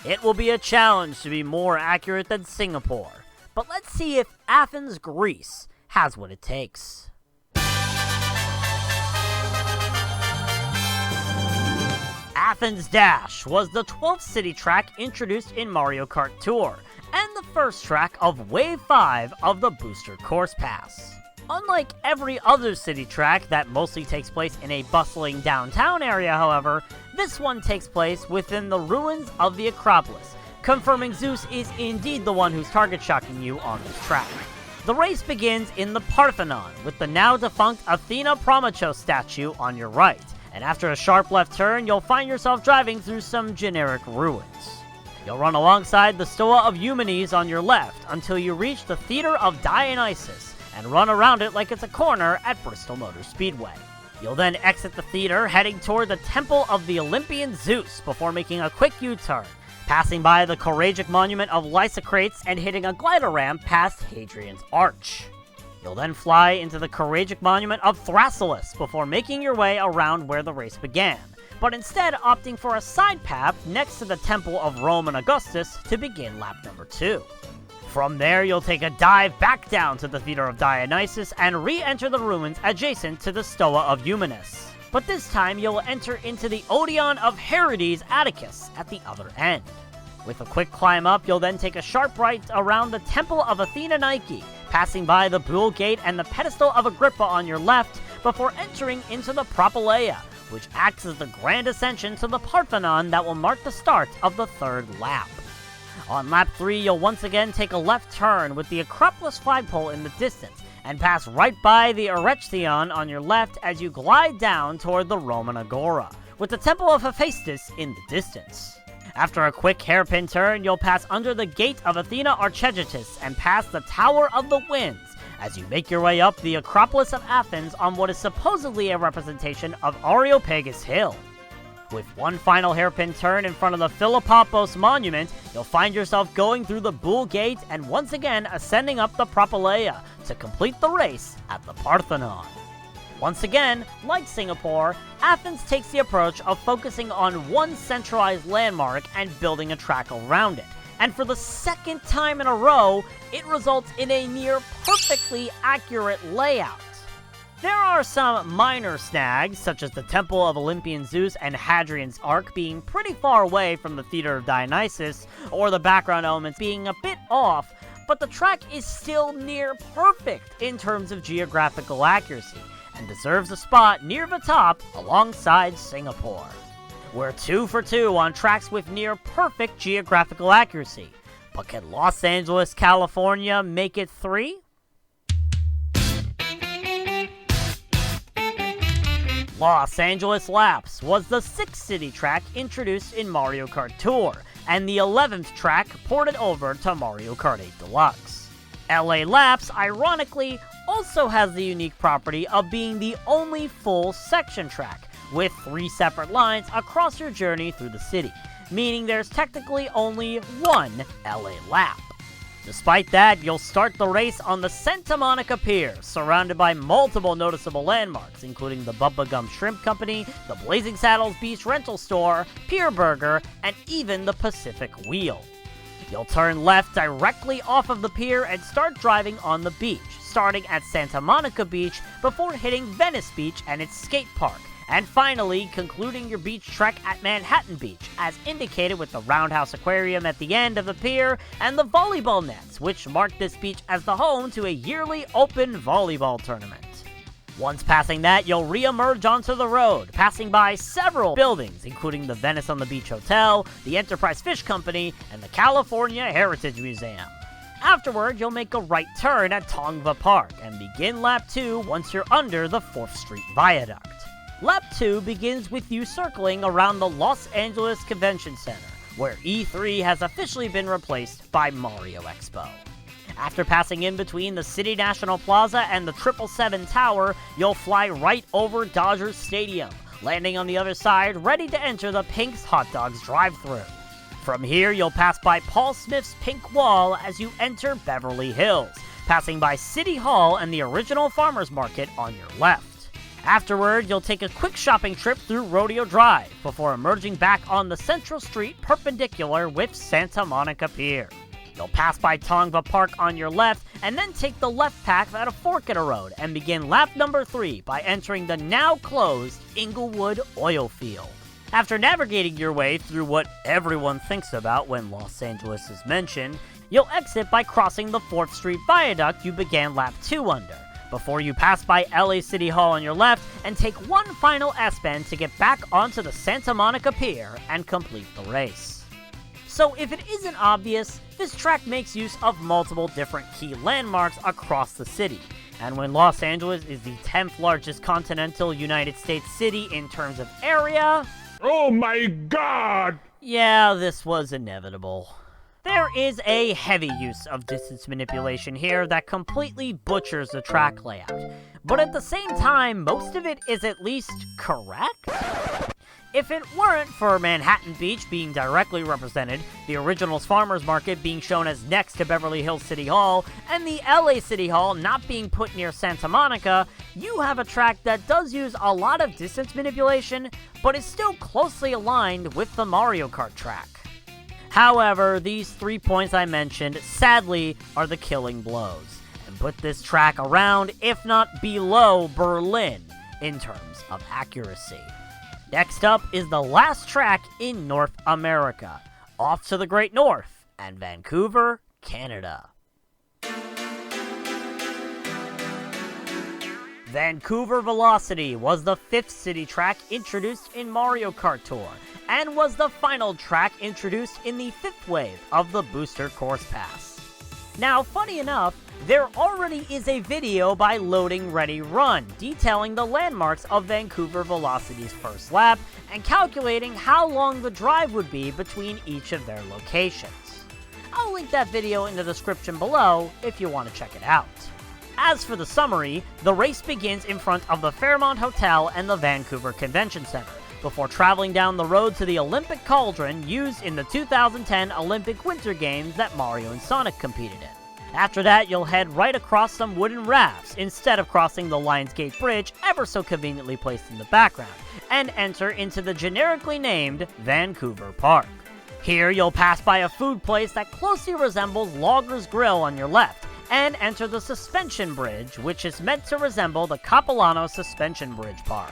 It will be a challenge to be more accurate than Singapore, but let's see if Athens, Greece has what it takes. Athens Dash was the 12th city track introduced in Mario Kart Tour, and the first track of Wave 5 of the Booster Course Pass. Unlike every other city track that mostly takes place in a bustling downtown area, however, this one takes place within the ruins of the Acropolis, confirming Zeus is indeed the one who's target shocking you on this track. The race begins in the Parthenon, with the now defunct Athena Promachos statue on your right, and after a sharp left turn, you'll find yourself driving through some generic ruins. You'll run alongside the Stoa of Eumenes on your left until you reach the Theater of Dionysus, and run around it like it's a corner at Bristol Motor Speedway. You'll then exit the theater, heading toward the Temple of the Olympian Zeus before making a quick U-turn, passing by the Choragic Monument of Lysocrates and hitting a glider ramp past Hadrian's Arch. You'll then fly into the Choragic Monument of Thrasyllus before making your way around where the race began, but instead opting for a side path next to the Temple of Roman Augustus to begin lap number 2. From there, you'll take a dive back down to the Theater of Dionysus and re-enter the ruins adjacent to the Stoa of Eumenes. But this time, you'll enter into the Odeon of Herodes Atticus at the other end. With a quick climb up, you'll then take a sharp right around the Temple of Athena Nike, passing by the Bull Gate and the Pedestal of Agrippa on your left, before entering into the Propylaea, which acts as the grand ascension to the Parthenon that will mark the start of the third lap. On lap 3, you'll once again take a left turn with the Acropolis flagpole in the distance, and pass right by the Erechtheion on your left as you glide down toward the Roman Agora, with the Temple of Hephaestus in the distance. After a quick hairpin turn, you'll pass under the Gate of Athena Archegitus and pass the Tower of the Winds as you make your way up the Acropolis of Athens on what is supposedly a representation of Areopagus Hill. With one final hairpin turn in front of the Philopopos Monument, you'll find yourself going through the Bull Gate and once again ascending up the Propylaea to complete the race at the Parthenon. Once again, like Singapore, Athens takes the approach of focusing on one centralized landmark and building a track around it. And for the second time in a row, it results in a near perfectly accurate layout. There are some minor snags, such as the Temple of Olympian Zeus and Hadrian's Ark being pretty far away from the Theater of Dionysus, or the background elements being a bit off, but the track is still near perfect in terms of geographical accuracy, and deserves a spot near the top alongside Singapore. We're 2 for 2 on tracks with near perfect geographical accuracy, but can Los Angeles, California make it 3? Los Angeles Laps was the 6th city track introduced in Mario Kart Tour, and the 11th track ported over to Mario Kart 8 Deluxe. LA Laps, ironically, also has the unique property of being the only full section track, with 3 separate lines across your journey through the city, meaning there's technically only one LA lap. Despite that, you'll start the race on the Santa Monica Pier, surrounded by multiple noticeable landmarks, including the Bubba Gum Shrimp Company, the Blazing Saddles Beach Rental Store, Pier Burger, and even the Pacific Wheel. You'll turn left directly off of the pier and start driving on the beach, starting at Santa Monica Beach before hitting Venice Beach and its skate park, and finally concluding your beach trek at Manhattan Beach, as indicated with the Roundhouse Aquarium at the end of the pier and the volleyball nets, which mark this beach as the home to a yearly open volleyball tournament. Once passing that, you'll re-emerge onto the road, passing by several buildings, including the Venice on the Beach Hotel, the Enterprise Fish Company, and the California Heritage Museum. Afterward, you'll make a right turn at Tongva Park and begin lap 2 once you're under the 4th Street Viaduct. Lap 2 begins with you circling around the Los Angeles Convention Center, where E3 has officially been replaced by Mario Expo. After passing in between the City National Plaza and the 777 Tower, you'll fly right over Dodgers Stadium, landing on the other side, ready to enter the Pink's Hot Dogs drive-thru. From here, you'll pass by Paul Smith's Pink Wall as you enter Beverly Hills, passing by City Hall and the original Farmers Market on your left. Afterward, you'll take a quick shopping trip through Rodeo Drive before emerging back on the Central Street perpendicular with Santa Monica Pier. You'll pass by Tongva Park on your left and then take the left path at a fork in a road and begin lap number 3 by entering the now closed Inglewood Oil Field. After navigating your way through what everyone thinks about when Los Angeles is mentioned, you'll exit by crossing the 4th Street Viaduct you began lap 2 under, before you pass by LA City Hall on your left and take one final S-bend to get back onto the Santa Monica Pier and complete the race. So if it isn't obvious, this track makes use of multiple different key landmarks across the city, and when Los Angeles is the 10th largest continental United States city in terms of area... Oh my God! Yeah, this was inevitable. There is a heavy use of distance manipulation here that completely butchers the track layout, but at the same time, most of it is at least correct? If it weren't for Manhattan Beach being directly represented, the original's Farmers Market being shown as next to Beverly Hills City Hall, and the LA City Hall not being put near Santa Monica, you have a track that does use a lot of distance manipulation, but is still closely aligned with the Mario Kart track. However, these 3 points I mentioned, sadly, are the killing blows, and put this track around, if not below, Berlin, in terms of accuracy. Next up is the last track in North America, off to the Great North, and Vancouver, Canada. Vancouver Velocity was the 5th city track introduced in Mario Kart Tour, and was the final track introduced in the 5th wave of the Booster Course Pass. Now, funny enough, There already is a video by Loading Ready Run detailing the landmarks of Vancouver Velocity's first lap and calculating how long the drive would be between each of their locations. I'll link that video in the description below if you want to check it out. As for the summary, the race begins in front of the Fairmont Hotel and the Vancouver Convention Center, before traveling down the road to the Olympic Cauldron used in the 2010 Olympic Winter Games that Mario and Sonic competed in. After that, you'll head right across some wooden rafts instead of crossing the Lionsgate Bridge, ever so conveniently placed in the background, and enter into the generically named Vancouver Park. Here, you'll pass by a food place that closely resembles Logger's Grill on your left, and enter the Suspension Bridge, which is meant to resemble the Capilano Suspension Bridge Park.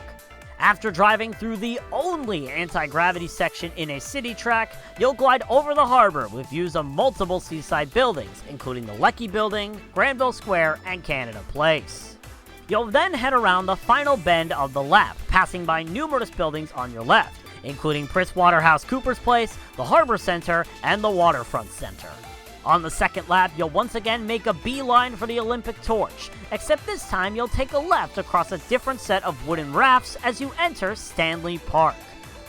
After driving through the only anti-gravity section in a city track, you'll glide over the harbor with views of multiple seaside buildings, including the Lecky Building, Granville Square, and Canada Place. You'll then head around the final bend of the lap, passing by numerous buildings on your left, including Prince Waterhouse Cooper's Place, the Harbor Center, and the Waterfront Center. On the second lap, you'll once again make a beeline for the Olympic Torch, except this time you'll take a left across a different set of wooden rafts as you enter Stanley Park.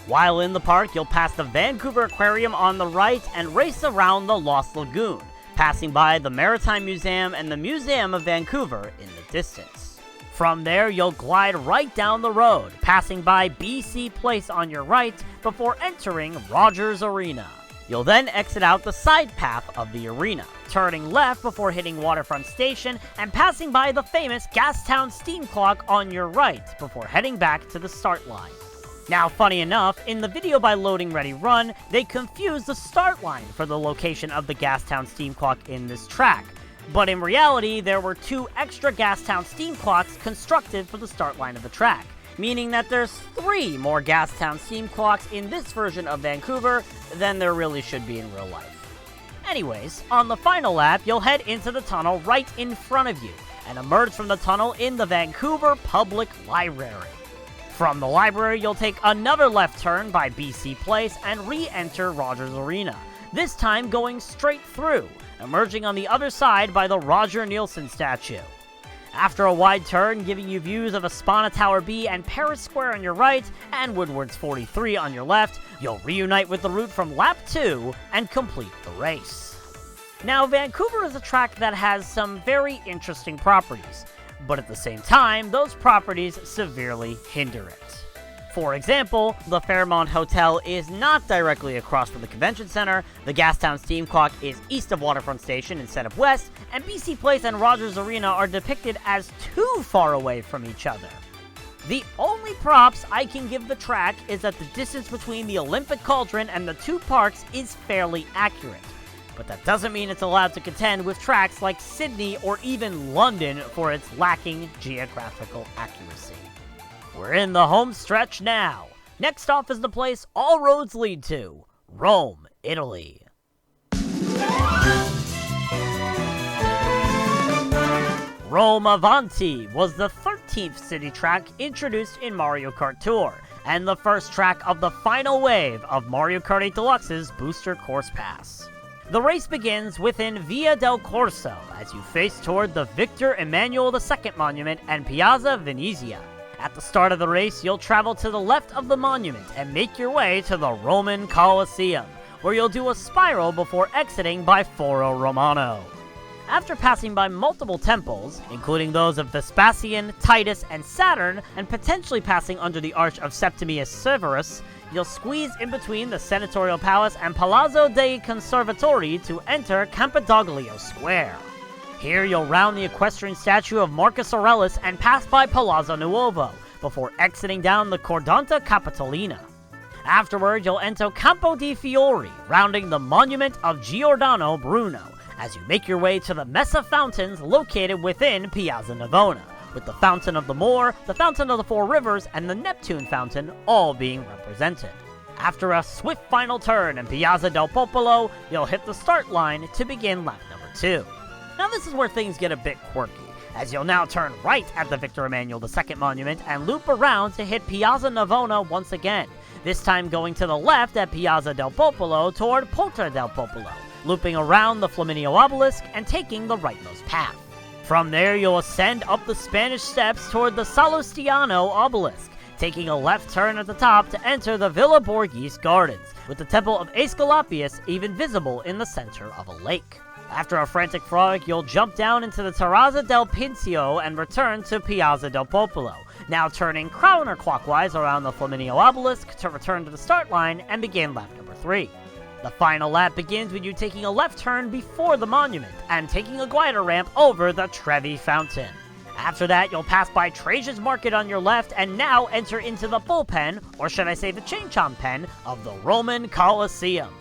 While in the park, you'll pass the Vancouver Aquarium on the right and race around the Lost Lagoon, passing by the Maritime Museum and the Museum of Vancouver in the distance. From there, you'll glide right down the road, passing by BC Place on your right before entering Rogers Arena. You'll then exit out the side path of the arena, turning left before hitting Waterfront Station and passing by the famous Gastown Steam Clock on your right before heading back to the start line. Now, funny enough, in the video by Loading Ready Run, they confused the start line for the location of the Gastown Steam Clock in this track. But in reality, there were 2 extra Gastown Steam Clocks constructed for the start line of the track, meaning that there's 3 more Gastown Steam Clocks in this version of Vancouver than there really should be in real life. Anyways, on the final lap, you'll head into the tunnel right in front of you, and emerge from the tunnel in the Vancouver Public Library. From the library, you'll take another left turn by BC Place and re-enter Rogers Arena, this time going straight through, emerging on the other side by the Roger Nielsen statue. After a wide turn, giving you views of Espana Tower B and Paris Square on your right, and Woodward's 43 on your left, you'll reunite with the route from lap 2 and complete the race. Now, Vancouver is a track that has some very interesting properties, but at the same time, those properties severely hinder it. For example, the Fairmont Hotel is not directly across from the Convention Center, the Gastown Steam Clock is east of Waterfront Station instead of west, and BC Place and Rogers Arena are depicted as too far away from each other. The only props I can give the track is that the distance between the Olympic Cauldron and the 2 parks is fairly accurate. But that doesn't mean it's allowed to contend with tracks like Sydney or even London for its lacking geographical accuracy. We're in the home stretch now. Next off is the place all roads lead to, Rome, Italy. Rome Avanti was the 13th city track introduced in Mario Kart Tour, and the first track of the final wave of Mario Kart 8 Deluxe's Booster Course Pass. The race begins within Via del Corso as you face toward the Victor Emmanuel II Monument and Piazza Venezia. At the start of the race, you'll travel to the left of the monument and make your way to the Roman Colosseum, where you'll do a spiral before exiting by Foro Romano. After passing by multiple temples, including those of Vespasian, Titus, and Saturn, and potentially passing under the Arch of Septimius Severus, you'll squeeze in between the Senatorial Palace and Palazzo dei Conservatori to enter Campidoglio Square. Here you'll round the equestrian statue of Marcus Aurelius and pass by Palazzo Nuovo, before exiting down the Cordanta Capitolina. Afterward, you'll enter Campo di Fiori, rounding the monument of Giordano Bruno, as you make your way to the Messa Fountains located within Piazza Navona, with the Fountain of the Moor, the Fountain of the Four Rivers, and the Neptune Fountain all being represented. After a swift final turn in Piazza del Popolo, you'll hit the start line to begin lap number 2. Now this is where things get a bit quirky, as you'll now turn right at the Victor Emmanuel II Monument and loop around to hit Piazza Navona once again, this time going to the left at Piazza del Popolo toward Ponte del Popolo, looping around the Flaminio Obelisk and taking the rightmost path. From there, you'll ascend up the Spanish Steps toward the Salustiano obelisk, taking a left turn at the top to enter the Villa Borghese Gardens, with the Temple of Aesculapius even visible in the center of a lake. After a frantic frolic, you'll jump down into the Terrazza del Pincio and return to Piazza del Popolo, now turning counterclockwise around the Flaminio obelisk to return to the start line and begin lap number 3. The final lap begins with you taking a left turn before the monument and taking a glider ramp over the Trevi Fountain. After that, you'll pass by Trajan's Market on your left and now enter into the bullpen, or should I say the chain chomp pen, of the Roman Colosseum.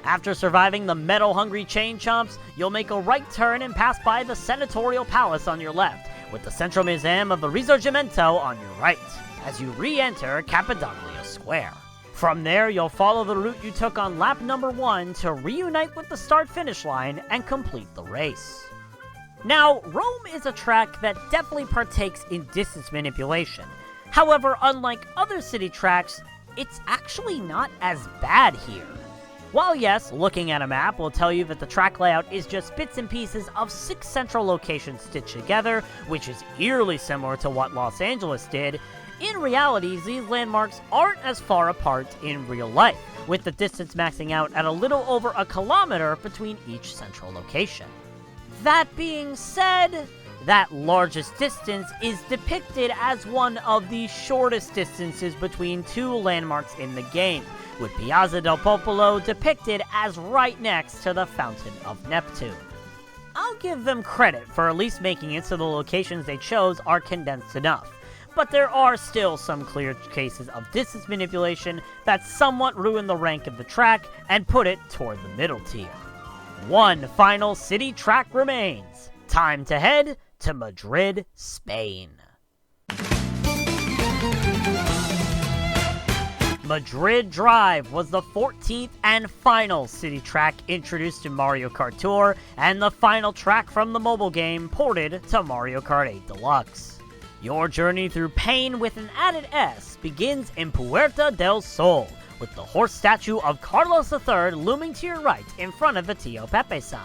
After surviving the metal-hungry chain chomps, you'll make a right turn and pass by the Senatorial Palace on your left, with the Central Museum of the Risorgimento on your right, as you re-enter Capitaglia Square. From there, you'll follow the route you took on lap number 1 to reunite with the start-finish line and complete the race. Now, Rome is a track that definitely partakes in distance manipulation. However, unlike other city tracks, it's actually not as bad here. While yes, looking at a map will tell you that the track layout is just bits and pieces of 6 central locations stitched together, which is eerily similar to what Los Angeles did, in reality, these landmarks aren't as far apart in real life, with the distance maxing out at a little over a kilometer between each central location. That being said, that largest distance is depicted as one of the shortest distances between 2 landmarks in the game, with Piazza del Popolo depicted as right next to the Fountain of Neptune. I'll give them credit for at least making it so the locations they chose are condensed enough, but there are still some clear cases of distance manipulation that somewhat ruin the rank of the track and put it toward the middle tier. One final city track remains. Time to head to Madrid, Spain. Madrid Drive was the 14th and final city track introduced in Mario Kart Tour, and the final track from the mobile game ported to Mario Kart 8 Deluxe. Your journey through pain with an added S begins in Puerta del Sol, with the horse statue of Carlos III looming to your right in front of the Tio Pepe sign.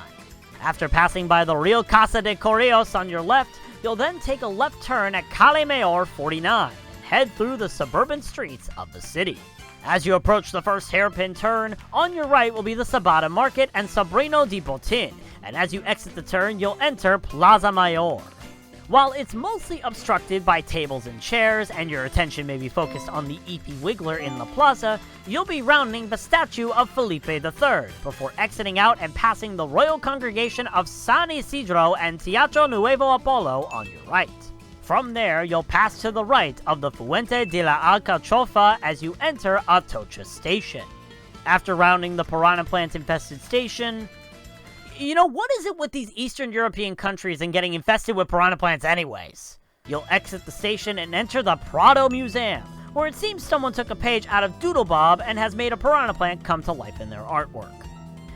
After passing by the Rio Casa de Correos on your left, you'll then take a left turn at Calle Mayor 49 and head through the suburban streets of the city. As you approach the first hairpin turn, on your right will be the Sabata Market and Sobrino di Botin, and as you exit the turn, you'll enter Plaza Mayor. While it's mostly obstructed by tables and chairs, and your attention may be focused on the EP Wiggler in the plaza, you'll be rounding the statue of Felipe III, before exiting out and passing the Royal Congregation of San Isidro and Teatro Nuevo Apollo on your right. From there, you'll pass to the right of the Fuente de la Alcachofa as you enter Atocha Station. After rounding the piranha plant-infested station, you know, what is it with these Eastern European countries and getting infested with piranha plants anyways? You'll exit the station and enter the Prado Museum, where it seems someone took a page out of Doodlebob and has made a piranha plant come to life in their artwork.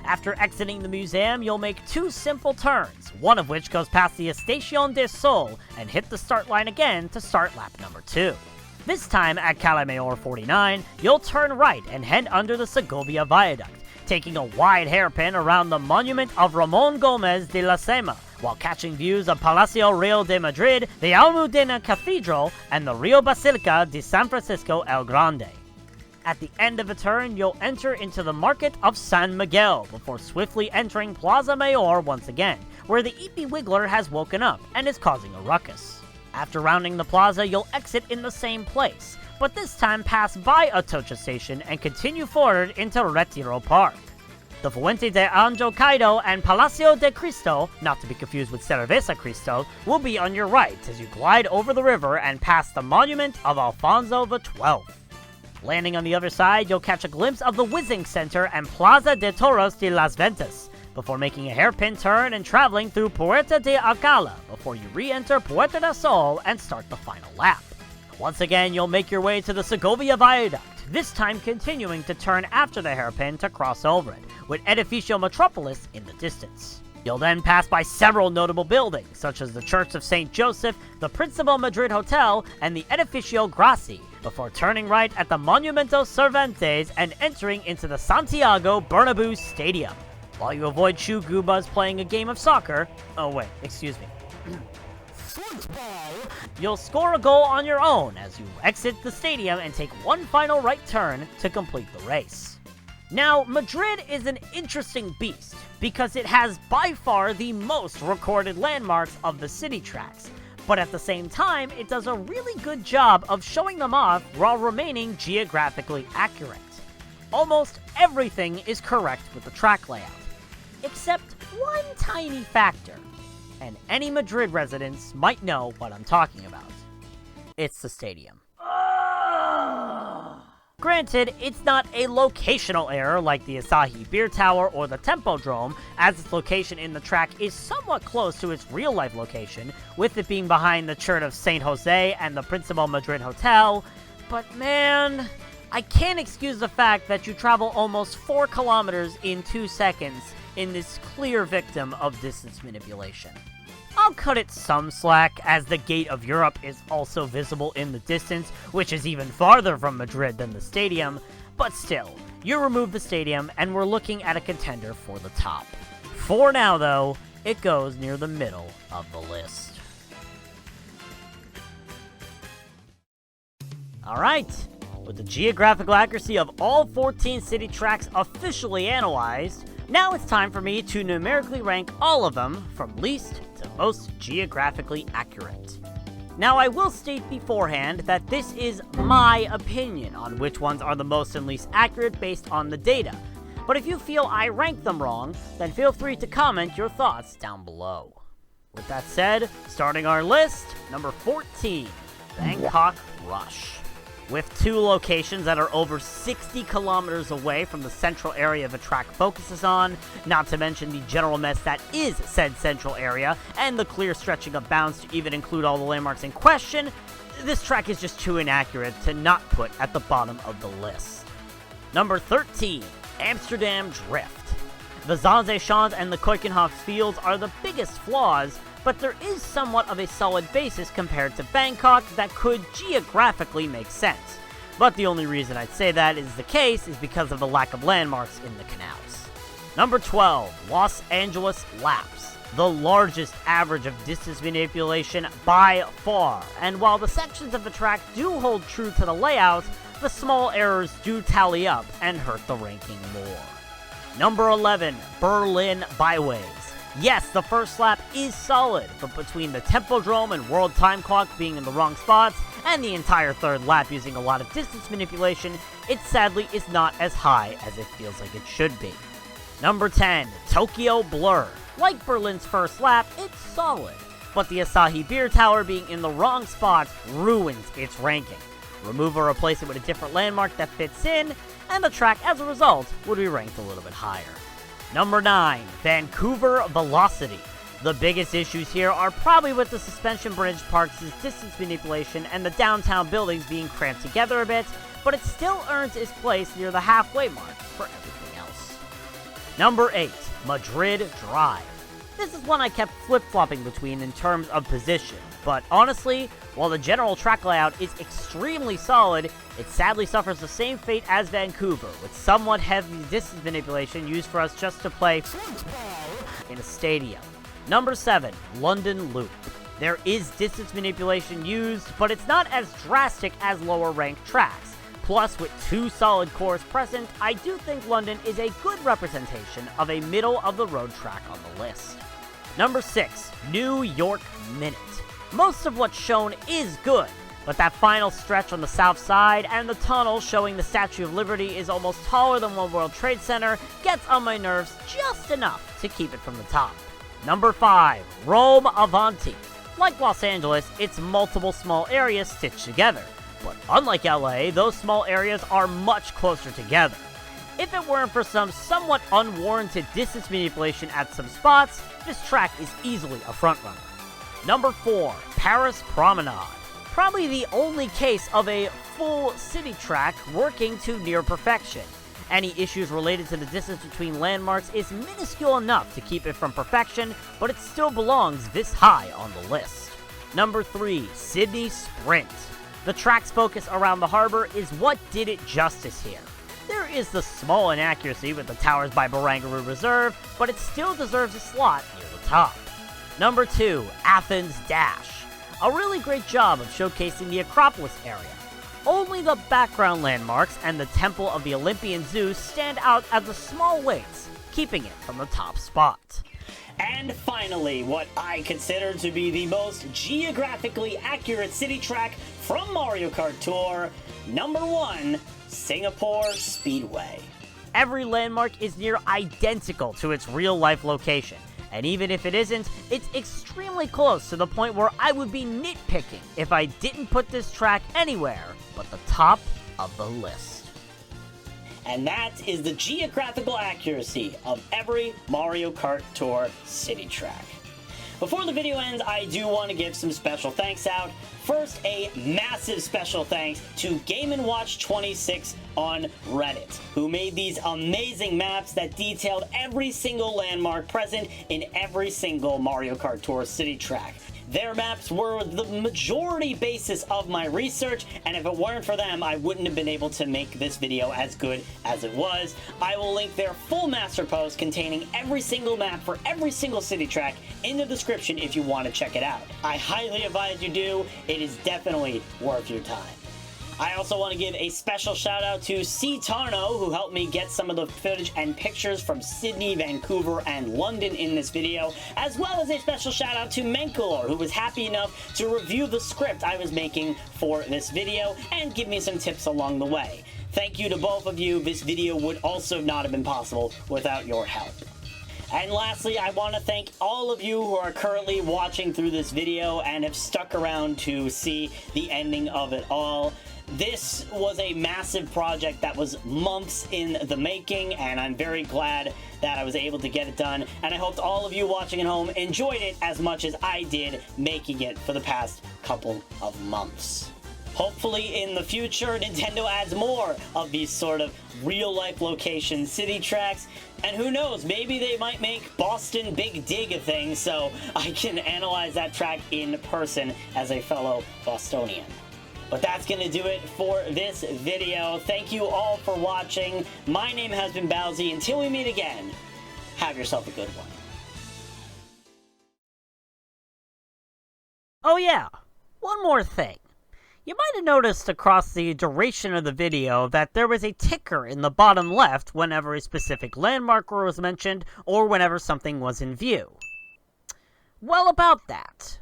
After exiting the museum, you'll make 2 simple turns, one of which goes past the Estación del Sol and hit the start line again to start lap number 2. This time at Calle Mayor 49, you'll turn right and head under the Segovia Viaduct, taking a wide hairpin around the monument of Ramon Gomez de la Sema, while catching views of Palacio Real de Madrid, the Almudena Cathedral, and the Rio Basilica de San Francisco el Grande. At the end of a turn, you'll enter into the Market of San Miguel, before swiftly entering Plaza Mayor once again, where the EP Wiggler has woken up and is causing a ruckus. After rounding the plaza, you'll exit in the same place, but this time pass by Atocha Station and continue forward into Retiro Park. The Fuente de Anjo Caido and Palacio de Cristo, not to be confused with Cerveza Cristo, will be on your right as you glide over the river and pass the monument of Alfonso XII. Landing on the other side, you'll catch a glimpse of the Whizzing Center and Plaza de Toros de las Ventas, before making a hairpin turn and traveling through Puerta de Alcalá before you re-enter Puerta del Sol and start the final lap. Once again, you'll make your way to the Segovia Viaduct, this time continuing to turn after the hairpin to cross over it, with Edificio Metropolis in the distance. You'll then pass by several notable buildings, such as the Church of St. Joseph, the Principal Madrid Hotel, and the Edificio Grassi, before turning right at the Monumento Cervantes and entering into the Santiago Bernabeu Stadium. While you avoid Shoe Goombas playing a game of soccer, You'll score a goal on your own as you exit the stadium and take one final right turn to complete the race. Now, Madrid is an interesting beast because it has by far the most recorded landmarks of the city tracks, but at the same time, it does a really good job of showing them off while remaining geographically accurate. Almost everything is correct with the track layout, except one tiny factor, and any Madrid residents might know what I'm talking about. It's the stadium. Granted, it's not a locational error like the Asahi Beer Tower or the Tempodrome, as its location in the track is somewhat close to its real-life location, with it being behind the Church of St. Jose and the Principal Madrid Hotel, but man, I can't excuse the fact that you travel almost 4 kilometers in 2 seconds in this clear victim of distance manipulation. I'll cut it some slack, as the Gate of Europe is also visible in the distance, which is even farther from Madrid than the stadium, but still, you remove the stadium and we're looking at a contender for the top. For now though, it goes near the middle of the list. Alright, with the geographical accuracy of all 14 city tracks officially analyzed, now it's time for me to numerically rank all of them from least to most geographically accurate. Now, I will state beforehand that this is my opinion on which ones are the most and least accurate based on the data, but if you feel I ranked them wrong, then feel free to comment your thoughts down below. With that said, starting our list, number 14, Bangkok Rush. With 2 locations that are over 60 kilometers away from the central area the track focuses on, not to mention the general mess that is said central area, and the clear stretching of bounds to even include all the landmarks in question, this track is just too inaccurate to not put at the bottom of the list. Number 13, Amsterdam Drift. The Zaanstad and the Keukenhof fields are the biggest flaws, but there is somewhat of a solid basis compared to Bangkok that could geographically make sense. But the only reason I'd say that is the case is because of the lack of landmarks in the canals. Number 12, Los Angeles Laps. The largest average of distance manipulation by far, and while the sections of the track do hold true to the layout, the small errors do tally up and hurt the ranking more. Number 11, Berlin Byways. Yes, the first lap is solid, but between the Tempodrome and World Time Clock being in the wrong spots, and the entire third lap using a lot of distance manipulation, it sadly is not as high as it feels like it should be. Number 10, Tokyo Blur. Like Berlin's first lap, it's solid, but the Asahi Beer Tower being in the wrong spot ruins its ranking. Remove or replace it with a different landmark that fits in, and the track, as a result, would be ranked a little bit higher. Number 9, Vancouver Velocity. The biggest issues here are probably with the suspension bridge parks' distance manipulation and the downtown buildings being cramped together a bit, but it still earns its place near the halfway mark for everything else. Number 8, Madrid Drive. This is one I kept flip-flopping between in terms of position, but honestly, while the general track layout is extremely solid, it sadly suffers the same fate as Vancouver, with somewhat heavy distance manipulation used for us just to play in a stadium. Number 7, London Loop. There is distance manipulation used, but it's not as drastic as lower ranked tracks. Plus, with 2 solid cores present, I do think London is a good representation of a middle-of-the-road track on the list. Number 6, New York Minute. Most of what's shown is good, but that final stretch on the south side and the tunnel showing the Statue of Liberty is almost taller than One World Trade Center gets on my nerves just enough to keep it from the top. Number 5, Rome Avanti. Like Los Angeles, it's multiple small areas stitched together, but unlike LA, those small areas are much closer together. If it weren't for some somewhat unwarranted distance manipulation at some spots, this track is easily a frontrunner. Number 4, Paris Promenade. Probably the only case of a full city track working to near perfection. Any issues related to the distance between landmarks is minuscule enough to keep it from perfection, but it still belongs this high on the list. Number 3, Sydney Sprint. The track's focus around the harbor is what did it justice here. There is the small inaccuracy with the towers by Barangaroo Reserve, but it still deserves a slot near the top. Number 2, Athens Dash. A really great job of showcasing the Acropolis area. Only the background landmarks and the Temple of the Olympian Zeus stand out as the small weights, keeping it from the top spot. And finally, what I consider to be the most geographically accurate city track from Mario Kart Tour, number 1, Singapore Speedway. Every landmark is near identical to its real-life location, and even if it isn't, it's extremely close to the point where I would be nitpicking if I didn't put this track anywhere but the top of the list. And that is the geographical accuracy of every Mario Kart Tour city track. Before the video ends, I do want to give some special thanks out. First, a massive special thanks to Game & Watch 26 on Reddit, who made these amazing maps that detailed every single landmark present in every single Mario Kart Tour city track. Their maps were the majority basis of my research, and if it weren't for them, I wouldn't have been able to make this video as good as it was. I will link their full master post containing every single map for every single city track in the description if you want to check it out. I highly advise you do. It is definitely worth your time. I also want to give a special shout out to C. Tarno, who helped me get some of the footage and pictures from Sydney, Vancouver, and London in this video, as well as a special shout out to Menkalor, who was happy enough to review the script I was making for this video and give me some tips along the way. Thank you to both of you. This video would also not have been possible without your help. And lastly, I want to thank all of you who are currently watching through this video and have stuck around to see the ending of it all. This was a massive project that was months in the making, and I'm very glad that I was able to get it done, and I hope all of you watching at home enjoyed it as much as I did making it for the past couple of months. Hopefully in the future, Nintendo adds more of these sort of real-life location city tracks, and who knows, maybe they might make Boston Big Dig a thing so I can analyze that track in person as a fellow Bostonian. But that's going to do it for this video. Thank you all for watching. My name has been Bowsy. Until we meet again, have yourself a good one. Oh yeah, one more thing. You might have noticed across the duration of the video that there was a ticker in the bottom left whenever a specific landmark was mentioned or whenever something was in view. Well, about that.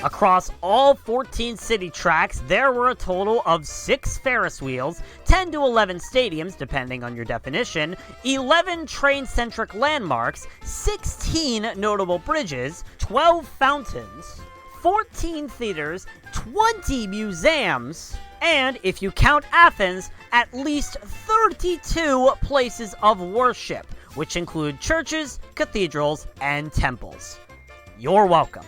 Across all 14 city tracks, there were a total of 6 Ferris wheels, 10 to 11 stadiums, depending on your definition, 11 train-centric landmarks, 16 notable bridges, 12 fountains, 14 theaters, 20 museums, and, if you count Athens, at least 32 places of worship, which include churches, cathedrals, and temples. You're welcome.